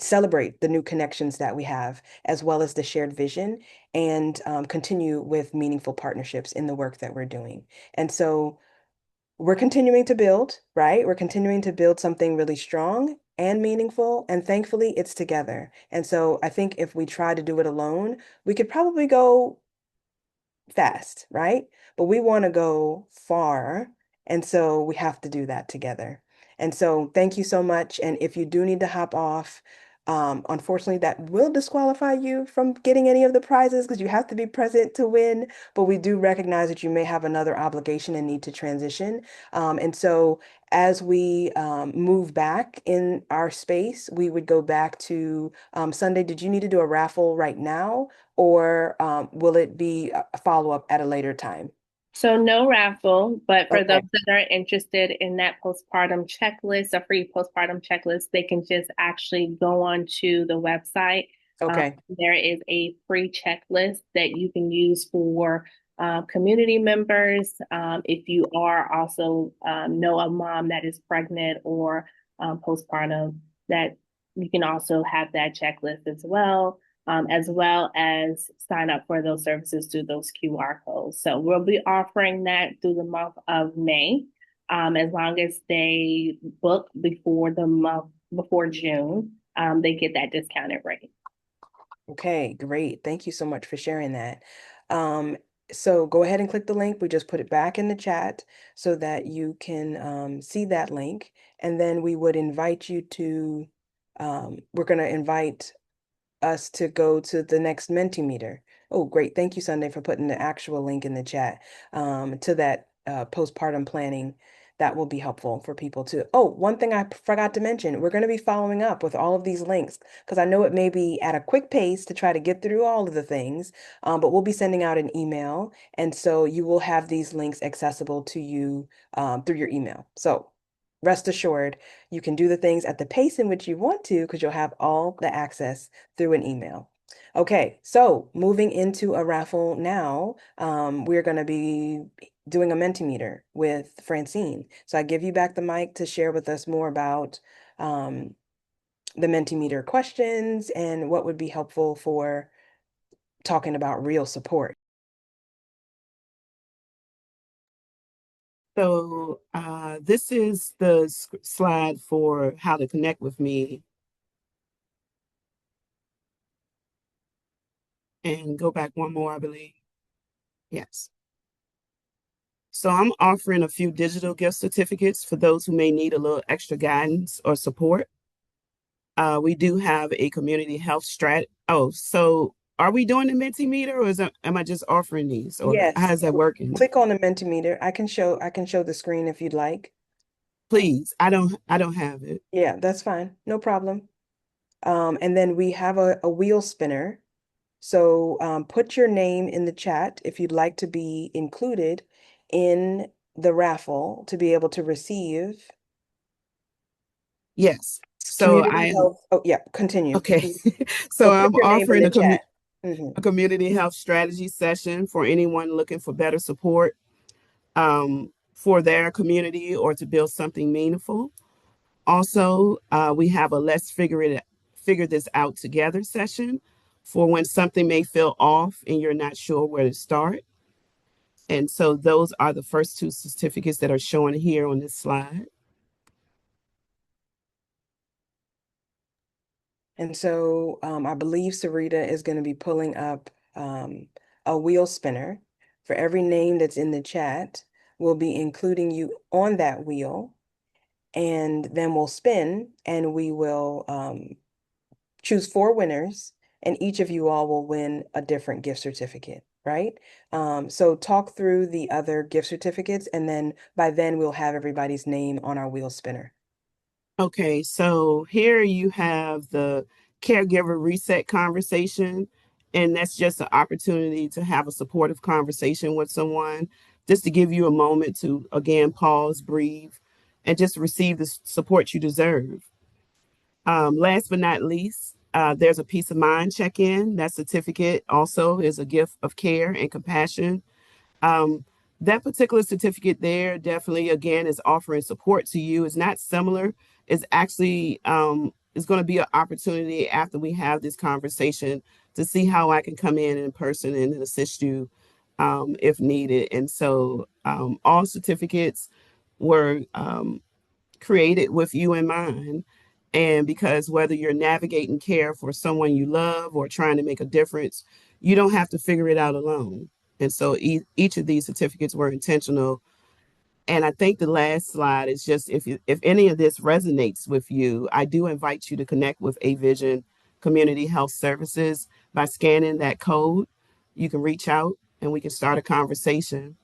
celebrate the new connections that we have, as well as the shared vision, and continue with meaningful partnerships in the work that we're doing. And so we're continuing to build, right? We're continuing to build something really strong and meaningful. And thankfully, it's together. And so I think if we try to do it alone, we could probably go fast, right? But we want to go far. And so we have to do that together. And so thank you so much. And if you do need to hop off, unfortunately, that will disqualify you from getting any of the prizes because you have to be present to win. But we do recognize that you may have another obligation and need to transition. And so as we move back in our space, we would go back to Sunday. Did you need to do a raffle right now? Or will it be a follow-up at a later time? So no raffle, but for those Okay. that are interested in that postpartum checklist, a free postpartum checklist, they can just actually go on to the website. Okay. There is a free checklist that you can use for community members. If you are also know a mom that is pregnant or postpartum, that you can also have that checklist as well as sign up for those services through those QR codes. So we'll be offering that through the month of May, as long as they book before June, they get that discounted rate. Okay, great. Thank you so much for sharing that. Um, so go ahead and click the link. We just put it back in the chat so that you can see that link. And then we would invite you to, we're going to invite us to go to the next Mentimeter. Oh, great. Thank you, Sunday, for putting the actual link in the chat to that postpartum planning. That will be helpful for people too. Oh, one thing I forgot to mention, we're going to be following up with all of these links because I know it may be at a quick pace to try to get through all of the things, but we'll be sending out an email. And so you will have these links accessible to you through your email. So rest assured, you can do the things at the pace in which you want to because you'll have all the access through an email. Okay, so moving into a raffle now, we're going to be doing a Mentimeter with Francine. So I give you back the mic to share with us more about um, the Mentimeter questions and what would be helpful for talking about real support. So this is the slide for how to connect with me. And go back one more, I believe. Yes. So I'm offering a few digital gift certificates for those who may need a little extra guidance or support. We do have a community health strat. Oh, so are we doing the Mentimeter, or am I just offering these, or Yes, how's that working? click on the Mentimeter. I can show the screen if you'd like. Please, I don't have it. Yeah, that's fine. No problem. And then we have a wheel spinner. So put your name in the chat if you'd like to be included in the raffle to be able to receive Yes. So community I health. Oh, yeah, continue. okay. So So put I'm your name in offering the chat. Mhm. a community health strategy session for anyone looking for better support for their community or to build something meaningful. Also, we have a figure this out together session for when something may feel off and you're not sure where to start. And so those are the first two certificates that are shown here on this slide. And so I believe Sarita is going to be pulling up a wheel spinner. For every name that's in the chat, we'll be including you on that wheel. And then we'll spin and we will choose 4 winners, and each of you all will win a different gift certificate, right? So talk through the other gift certificates, and then by then we'll have everybody's name on our wheel spinner. Okay, so here you have the caregiver reset conversation, and that's just an opportunity to have a supportive conversation with someone, just to give you a moment to, again, pause, breathe, and just receive the support you deserve. Last but not least, there's a peace of mind check in. That certificate also is a gift of care and compassion. Um, that particular certificate there definitely, again, is offering support to you. It's not similar. It's actually it's going to be an opportunity after we have this conversation to see how I can come in person and assist you if needed. And so all certificates were created with you in mind. And because whether you're navigating care for someone you love or trying to make a difference, you don't have to figure it out alone. And so each of these certificates were intentional. And I think the last slide is just if any of this resonates with you, I do invite you to connect with A Vision Community Health Services by scanning that code. You can reach out and we can start a conversation.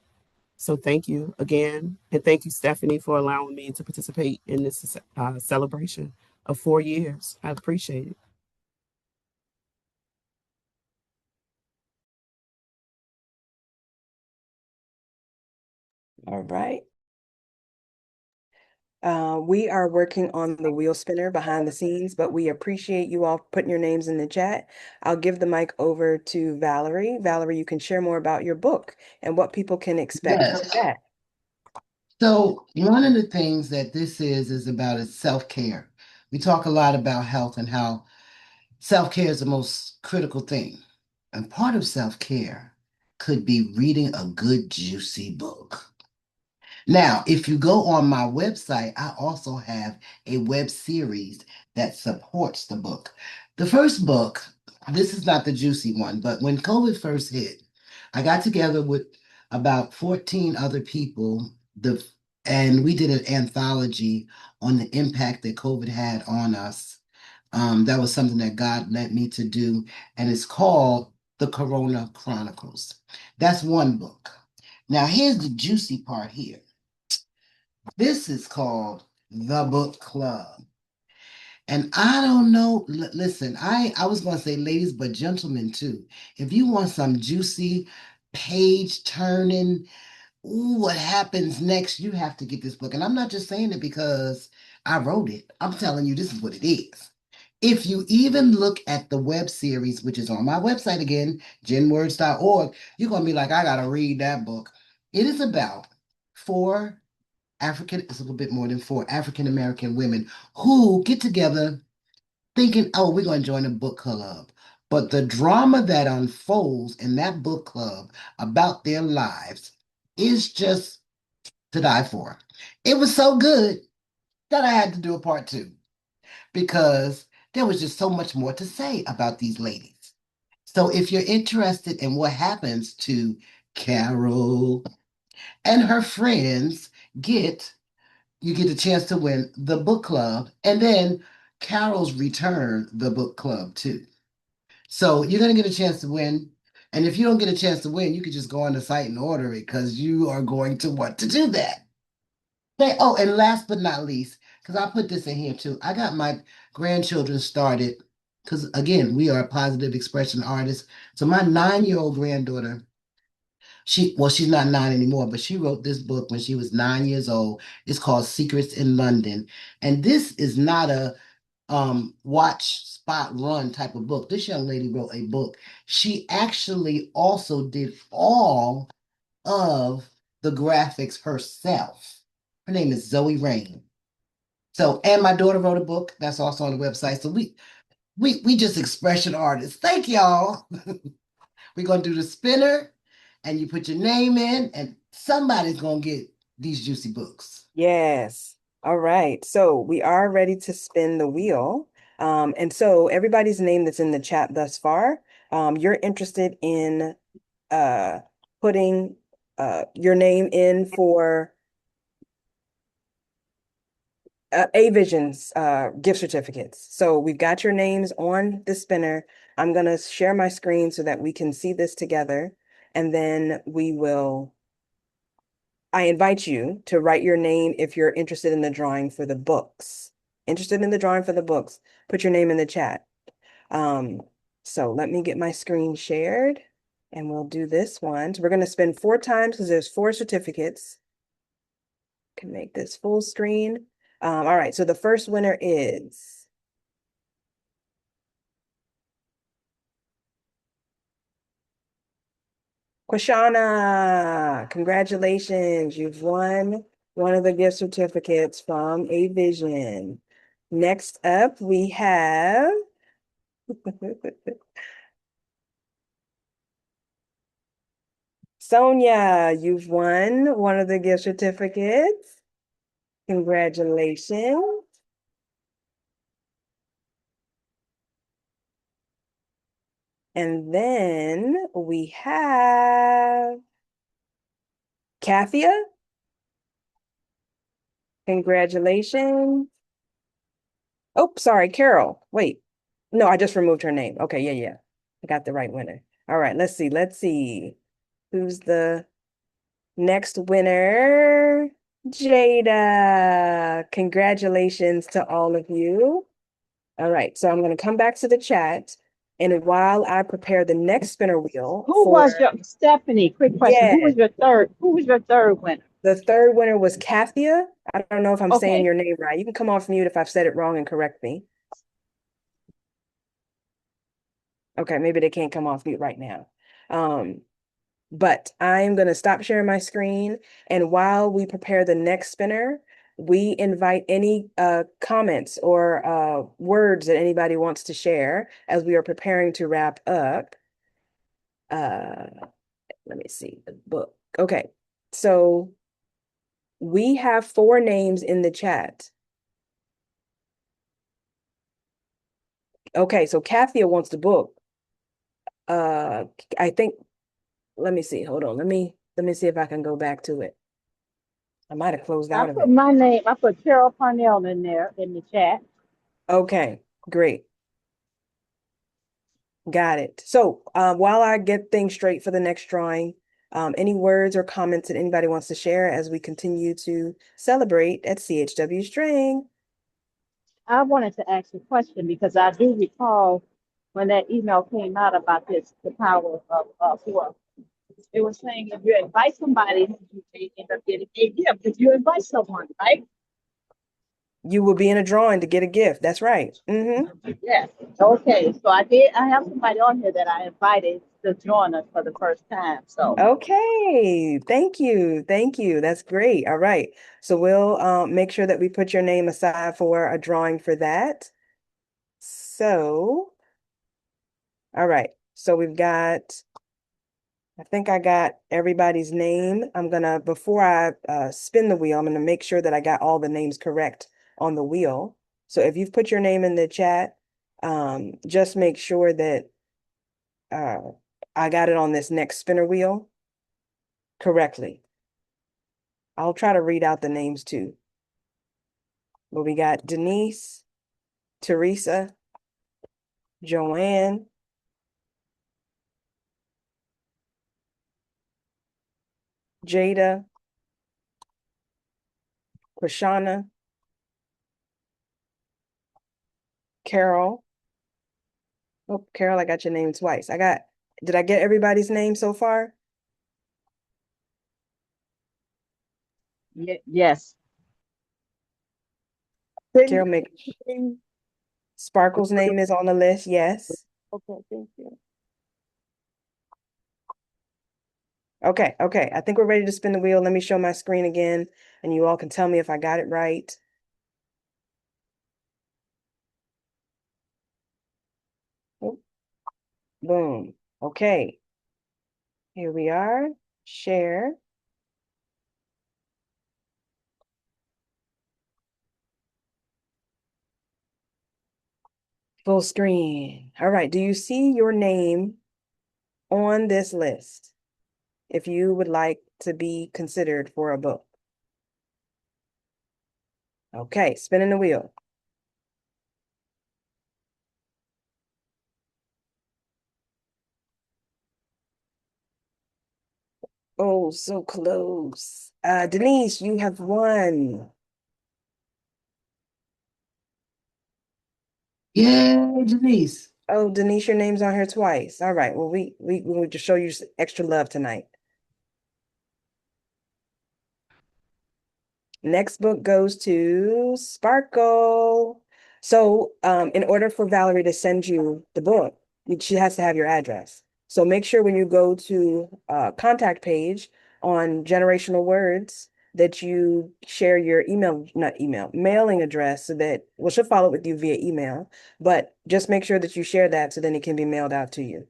So thank you again. And thank you, Stephanie, for allowing me to participate in this celebration of 4 years. I appreciate it. All right. We are working on the wheel spinner behind the scenes, but we appreciate you all putting your names in the chat. I'll give the mic over to Valerie. Valerie, you can share more about your book and what people can expect from Yes. that. So one of the things that this is about is self-care. We talk a lot about health and how self-care is the most critical thing. And part of self-care could be reading a good, juicy book. Now, if you go on my website, I also have a web series that supports the book. The first book, this is not the juicy one, but when COVID first hit, I got together with about 14 other people, and we did an anthology on the impact that COVID had on us. That was something that God led me to do, and it's called The Corona Chronicles. That's one book. Now, here's the juicy part here. This is called The Book Club. And I don't know, listen, I was going to say ladies, but gentlemen too. If you want some juicy page turning, ooh, what happens next, you have to get this book. And I'm not just saying it because I wrote it. I'm telling you, this is what it is. If you even look at the web series, which is on my website again, genwords.org, you're going to be like, I got to read that book. It is about four it's a little bit more than four African American women who get together thinking, oh, we're going to join a book club. But the drama that unfolds in that book club about their lives is just to die for. It was so good that I had to do a part two because there was just so much more to say about these ladies. So if you're interested in what happens to Carol and her friends, you get a chance to win the book club, and then Carol's return the book club too. So you're gonna get a chance to win. And if you don't get a chance to win, you could just go on the site and order it because you are going to want to do that. Okay. Oh, and last but not least, because I put this in here too, I got my grandchildren started because again, we are positive expression artists. So my 9-year-old granddaughter, she's not 9 anymore, but she wrote this book when she was 9 years old. It's called Secrets in London. And this is not a watch spot run type of book. This young lady wrote a book. She actually also did all of the graphics herself. Her name is Zoe Rain. So, and my daughter wrote a book that's also on the website. So we just expression artists. Thank y'all. We're gonna do the spinner, and you put your name in, and somebody's gonna get these juicy books. Yes. All right. So we are ready to spin the wheel. And so everybody's name that's in the chat thus far, you're interested in uh, putting your name in for A-Vision's gift certificates. So we've got your names on the spinner. I'm going to share my screen so that we can see this together. And then I invite you to write your name if you're interested in the drawing for the books. Interested in the drawing for the books, put your name in the chat. Um, so let me get my screen shared and we'll do this one. So we're going to spin 4 times because there's 4 certificates. Can make this full screen. All right, so the first winner is Quashana. Congratulations, you've won one of the gift certificates from A Vision. Next up, we have Sonia. You've won one of the gift certificates. Congratulations. And then we have Kathia. Congratulations. Oh, sorry, Carol. Wait. No, I just removed her name. Okay, yeah. I got the right winner. All right, let's see. Let's see. Who's the next winner? Jada. Congratulations to all of you. All right, so I'm going to come back to the chat. And while I prepare the next spinner wheel Who for, was your Stephanie? Quick question. yeah, Who was your third winner? the third winner was Kathia. I don't know if I'm saying Okay. your name right. You can come off mute if I've said it wrong and correct me. Okay, maybe they can't come off mute right now. But I'm going to stop sharing my screen. And while we prepare the next spinner, we invite any comments or words that anybody wants to share as we are preparing to wrap up. Let me see the book. Okay, so we have 4 names in the chat. Okay, so Kathia wants the book. I think, let me see. Hold on. Let me see if I can go back to it. I might have closed I out of put it. my name, I put Carol Parnell in there in the chat. Okay, great. Got it. So while I get things straight for the next drawing, any words or comments that anybody wants to share as we continue to celebrate at CHW Strength? I wanted to ask a question because I do recall when that email came out about this, the power of work. It was saying if you invite somebody, you may end up getting a gift if you invite someone, right? You will be in a drawing to get a gift. That's right. Yes. Okay. So I did. I have somebody on here that I invited to join us for the first time. So Okay. Thank you. Thank you. That's great. All right. So we'll make sure that we put your name aside for a drawing for that. So, all right. So we've got, I think I got everybody's name. Before I spin the wheel, I'm gonna make sure that I got all the names correct on the wheel. So if you've put your name in the chat, just make sure that uh, I got it on this next spinner wheel correctly. I'll try to read out the names too. But we got Denise, Teresa, Joanne, Jada, Krishana, Carol. Oh, Carol, I got your name twice. Did I get everybody's name so far? yes. Carol, make Sparkle's name is on the list. Yes. Okay. Thank you. Okay. Okay. I think we're ready to spin the wheel. Let me show my screen again, and you all can tell me if I got it right. Oh, boom. Okay. Here we are. Share. Full screen. All right. Do you see your name on this list if you would like to be considered for a book? Okay. Spinning the wheel. Oh, so close. Denise, you have won. Yay, Denise. Oh, Denise, your name's on here twice. All right. Well, we just show you extra love tonight. Next book goes to Sparkle. So, in order for Valerie to send you the book, she has to have your address. So make sure when you go to contact page on Generational Words that you share your email, not email, mailing address so that, well, she'll follow up with you via email, but just make sure that you share that so then it can be mailed out to you.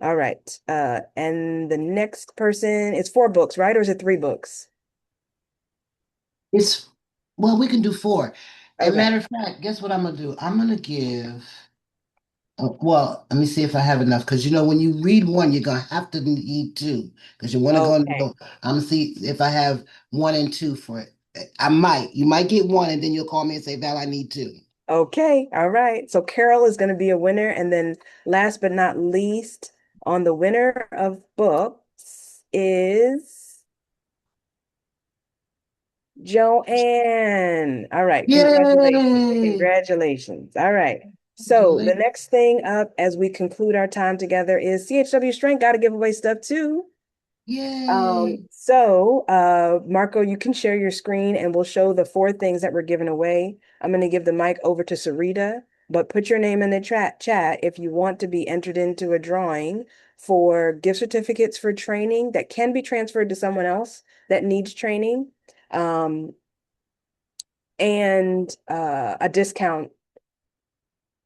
All right. And the next person, it's 4 books, right? Or is it 3 books? It's well, we can do four. And Okay. matter of fact, guess what I'm gonna do? I'm gonna give. Well, let me see if I have enough. Because when you read one, you're gonna have to need two. Because you want to go Okay. know. I'm gonna see if I have one and two for it. I might. You might get one, and then you'll call me and say, "Val, I need two." Okay. All right. So Carol is going to be a winner. And then last but not least, on the winner of books is Joanne. All right. Congratulations. Yay! Congratulations. All right. So the Congratulations. next thing up as we conclude our time together is CHW Strength got to give away stuff too. Yay! Marco, you can share your screen and we'll show the 4 things that we're giving away. I'm going to give the mic over to Sarita, but put your name in the chat if you want to be entered into a drawing for gift certificates for training that can be transferred to someone else that needs training, and a discount.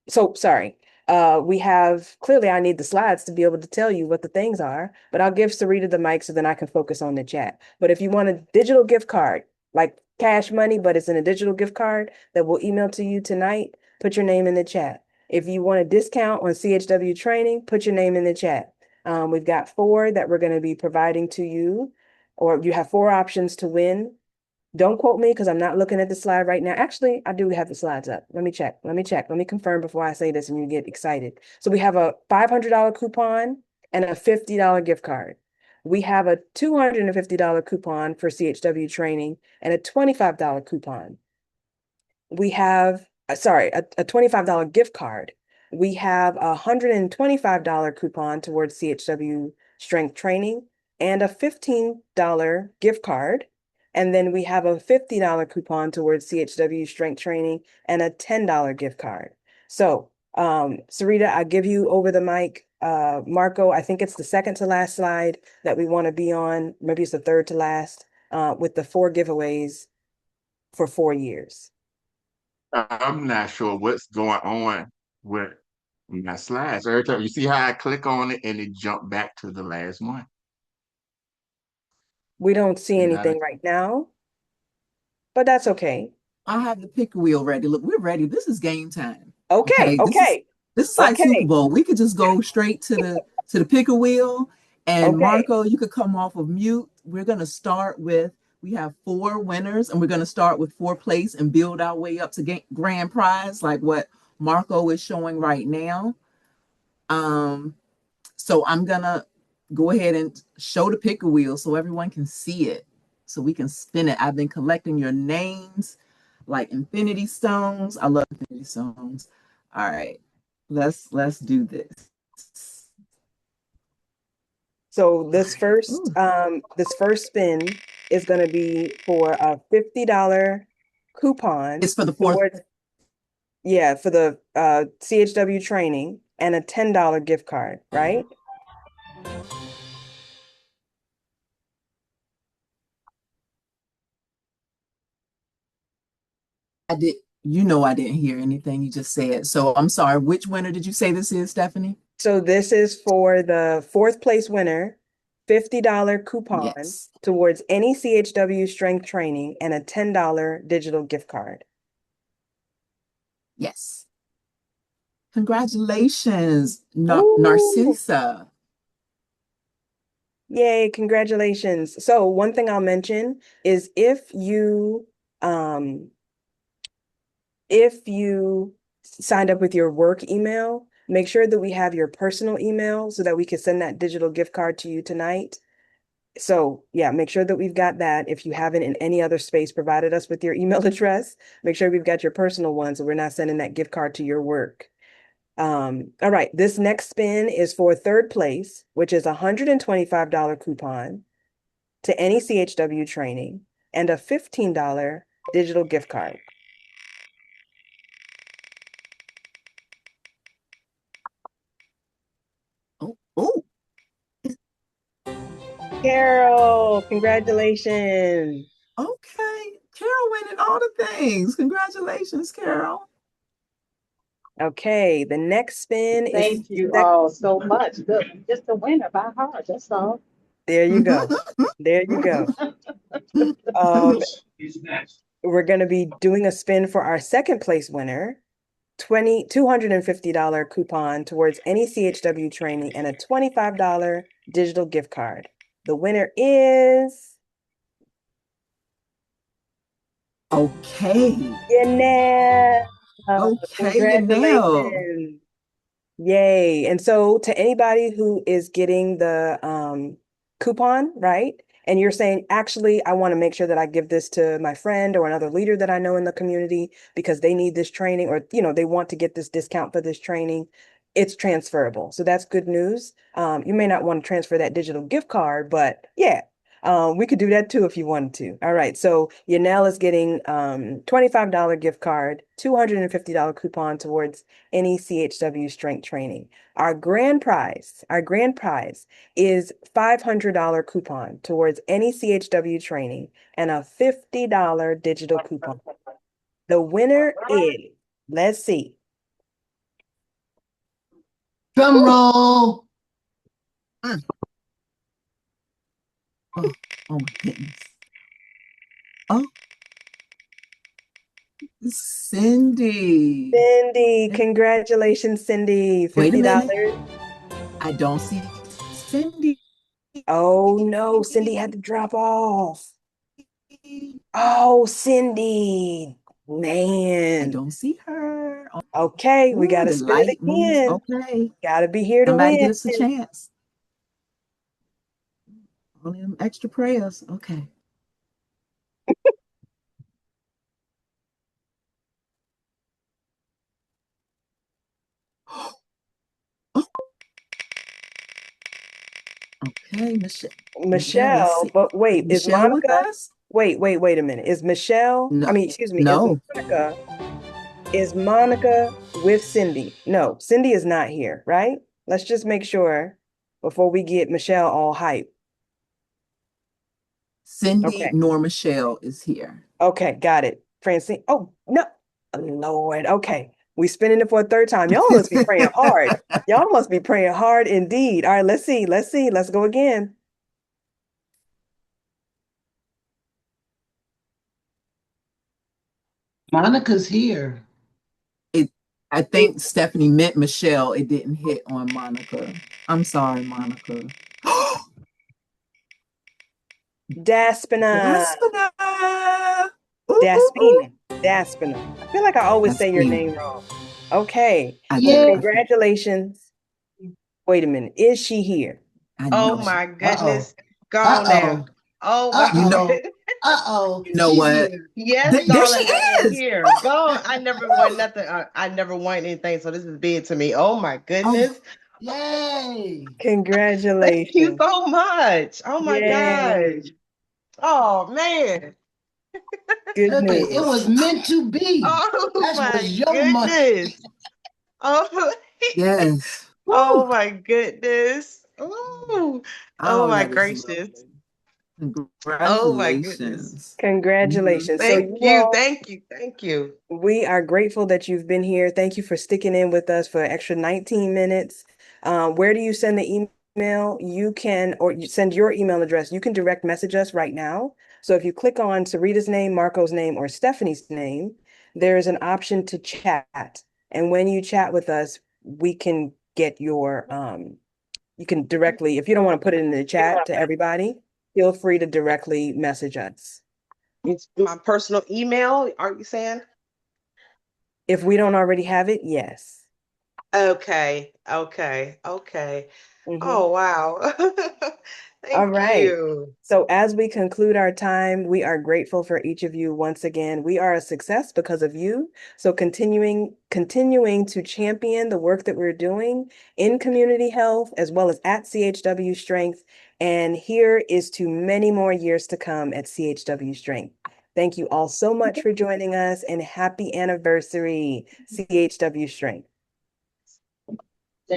So sorry. We have clearly I need the slides to be able to tell you what the things are, but I'll give Sarita the mic so then I can focus on the chat. But if you want a digital gift card, like cash money, but it's in a digital gift card that we'll email to you tonight, put your name in the chat. If you want a discount on CHW training, put your name in the chat. We've got 4 that we're going to be providing to you, or you have 4 options to win. Don't quote me because I'm not looking at the slide right now. Actually, I do have the slides up. Let me check. Let me check. Let me confirm before I say this and you get excited. So we have a $500 coupon and a $50 gift card. We have a $250 coupon for CHW training and a $25 coupon. We have, a $25 gift card. We have a $125 coupon towards CHW strength training and a $15 gift card. And then we have a $50 coupon towards CHW Strength Training and a $10 gift card. So, Sarita, I'll give you over the mic. Marco, I think it's the second to last slide that we want to be on. Maybe it's the third to last, with the 4 giveaways for 4 years. I'm not sure what's going on with my slides. Every time you see how I click on it and it jump back to the last one. We don't see You got anything it. right now, but that's okay. I have the pick wheel ready. Look, we're ready. This is game time. Okay, Okay. okay, This is like Super okay, Bowl. We could just go straight to the pick a wheel. And okay. Marco, you could come off of mute. We're gonna start with we have 4 winners, and we're gonna start with 4th place and build our way up to grand prize, like what Marco is showing right now. Um, so I'm gonna go ahead and show the pick a wheel so everyone can see it, so we can spin it. I've been collecting your names like infinity stones. I love infinity stones. All right, let's do this. So Ooh. this first spin is going to be for a $50 coupon It's for the 4th. towards, yeah, for the CHW training and a $10 gift card, right? I did. You know, I didn't hear anything you just said. So I'm sorry. Which winner did you say this is, Stephanie? So this is for the 4th place winner, $50 coupon Yes. towards any CHW strength training and a $10 digital gift card. Yes. Congratulations, Woo! Narcissa. Yay, congratulations. So one thing I'll mention is if you signed up with your work email, make sure that we have your personal email so that we can send that digital gift card to you tonight. So yeah, make sure that we've got that. If you haven't in any other space provided us with your email address, make sure we've got your personal one so we're not sending that gift card to your work. All right, this next spin is for 3rd place, which is a $125 coupon to any CHW training and a $15 digital gift card. Oh, oh, Carol, congratulations. okay. Carol winning all the things. Congratulations, Carol. Okay, the next spin is Thank you all so much. Look, just a winner by heart. That's all. there you go. There you go. Um, we're going to be doing a spin for our 2nd place winner, $250 coupon towards any CHW training and a $25 digital gift card. The winner is Okay. Yanelle. Okay, Yanelle. Congratulations. Yay. And so to anybody who is getting the coupon, right? And you're saying, actually, I want to make sure that I give this to my friend or another leader that I know in the community because they need this training or, they want to get this discount for this training. It's transferable. So that's good news. You may not want to transfer that digital gift card, but yeah, we could do that too if you wanted to. All right. So Yanelle is getting $25 gift card, $250 coupon towards any CHW strength training. Our grand prize is $500 coupon towards any CHW training and a $50 digital coupon. The winner is, let's see. Drum roll. Mm. Oh, oh my goodness. Oh, Cindy. Cindy, congratulations, Cindy. Wait a $50. minute. I don't see Cindy. Oh no, Cindy had to drop off. Oh, Cindy, I man. don't see her. Okay, we Ooh, got to the spin it light moves. again. Okay. Got to be here to Somebody win. give us a chance. Only them extra prayers. Okay. Oh, okay, Michelle. Michelle, let's Michelle, see. but Is wait, is Michelle with Monica? us? Wait a minute. Is Michelle, I No, mean, excuse me, no. is Monica with Cindy? No, Cindy is not here, right? Let's just make sure before we get Michelle all hype. Cindy Okay. nor Michelle is here. Okay, got it. Francine. Oh, no. Lord. Okay. We spinning it for a third time. Y'all must be praying hard. Y'all must be praying hard indeed. All right, let's see. Let's see. Let's go again. Monica's here. It. I think Stephanie meant Michelle. It didn't hit on Monica. I'm sorry, Monica. Daspina. Despina. Ooh, ooh, ooh. Daspina. Daspina. I feel like I always say your Despina. name wrong. Okay. I Well, Yeah. definitely. congratulations. Wait a minute. Is she here? I Oh know. my Uh-oh. goodness. Go on now. Uh-oh. Oh my You know. Uh-oh. goodness. Uh-oh. You know She's what? here. Yes, There she darling, I am is. here. Go on. I never won nothing. I never won anything, so this is big to me. Oh my Oh, goodness. Yay. Thank you Congratulations. so much. Oh my gosh. Yay. Oh man. Good Look, it news. was meant to be. Oh That my was your money. goodness. Oh, yes. oh Woo. my goodness. Oh, oh Oh, my that is gracious. lovely. Oh my goodness. Congratulations. hmm Congratulations. So Thank you you. all, Thank you. Thank you. we are grateful that you've been here. Thank you for sticking in with us for an extra 19 minutes. Where do you send the email? You can, or you send your email address. You can direct message us right now. So if you click on Sarita's name, Marco's name, or Stephanie's name, there is an option to chat. And when you chat with us, we can get your, you can directly, if you don't want to put it in the chat to everybody, feel free to directly message us. It's my personal email. Are you saying? If we don't already have it, yes. Okay. Okay. Okay. Mhm. Oh, wow. All Thank right. you. So as we conclude our time, we are grateful for each of you once again. We are a success because of you. So continuing to champion the work that we're doing in community health as well as at CHW Strength. And here is to many more years to come at CHW Strength. Thank you all so much for joining us and happy anniversary, CHW Strength.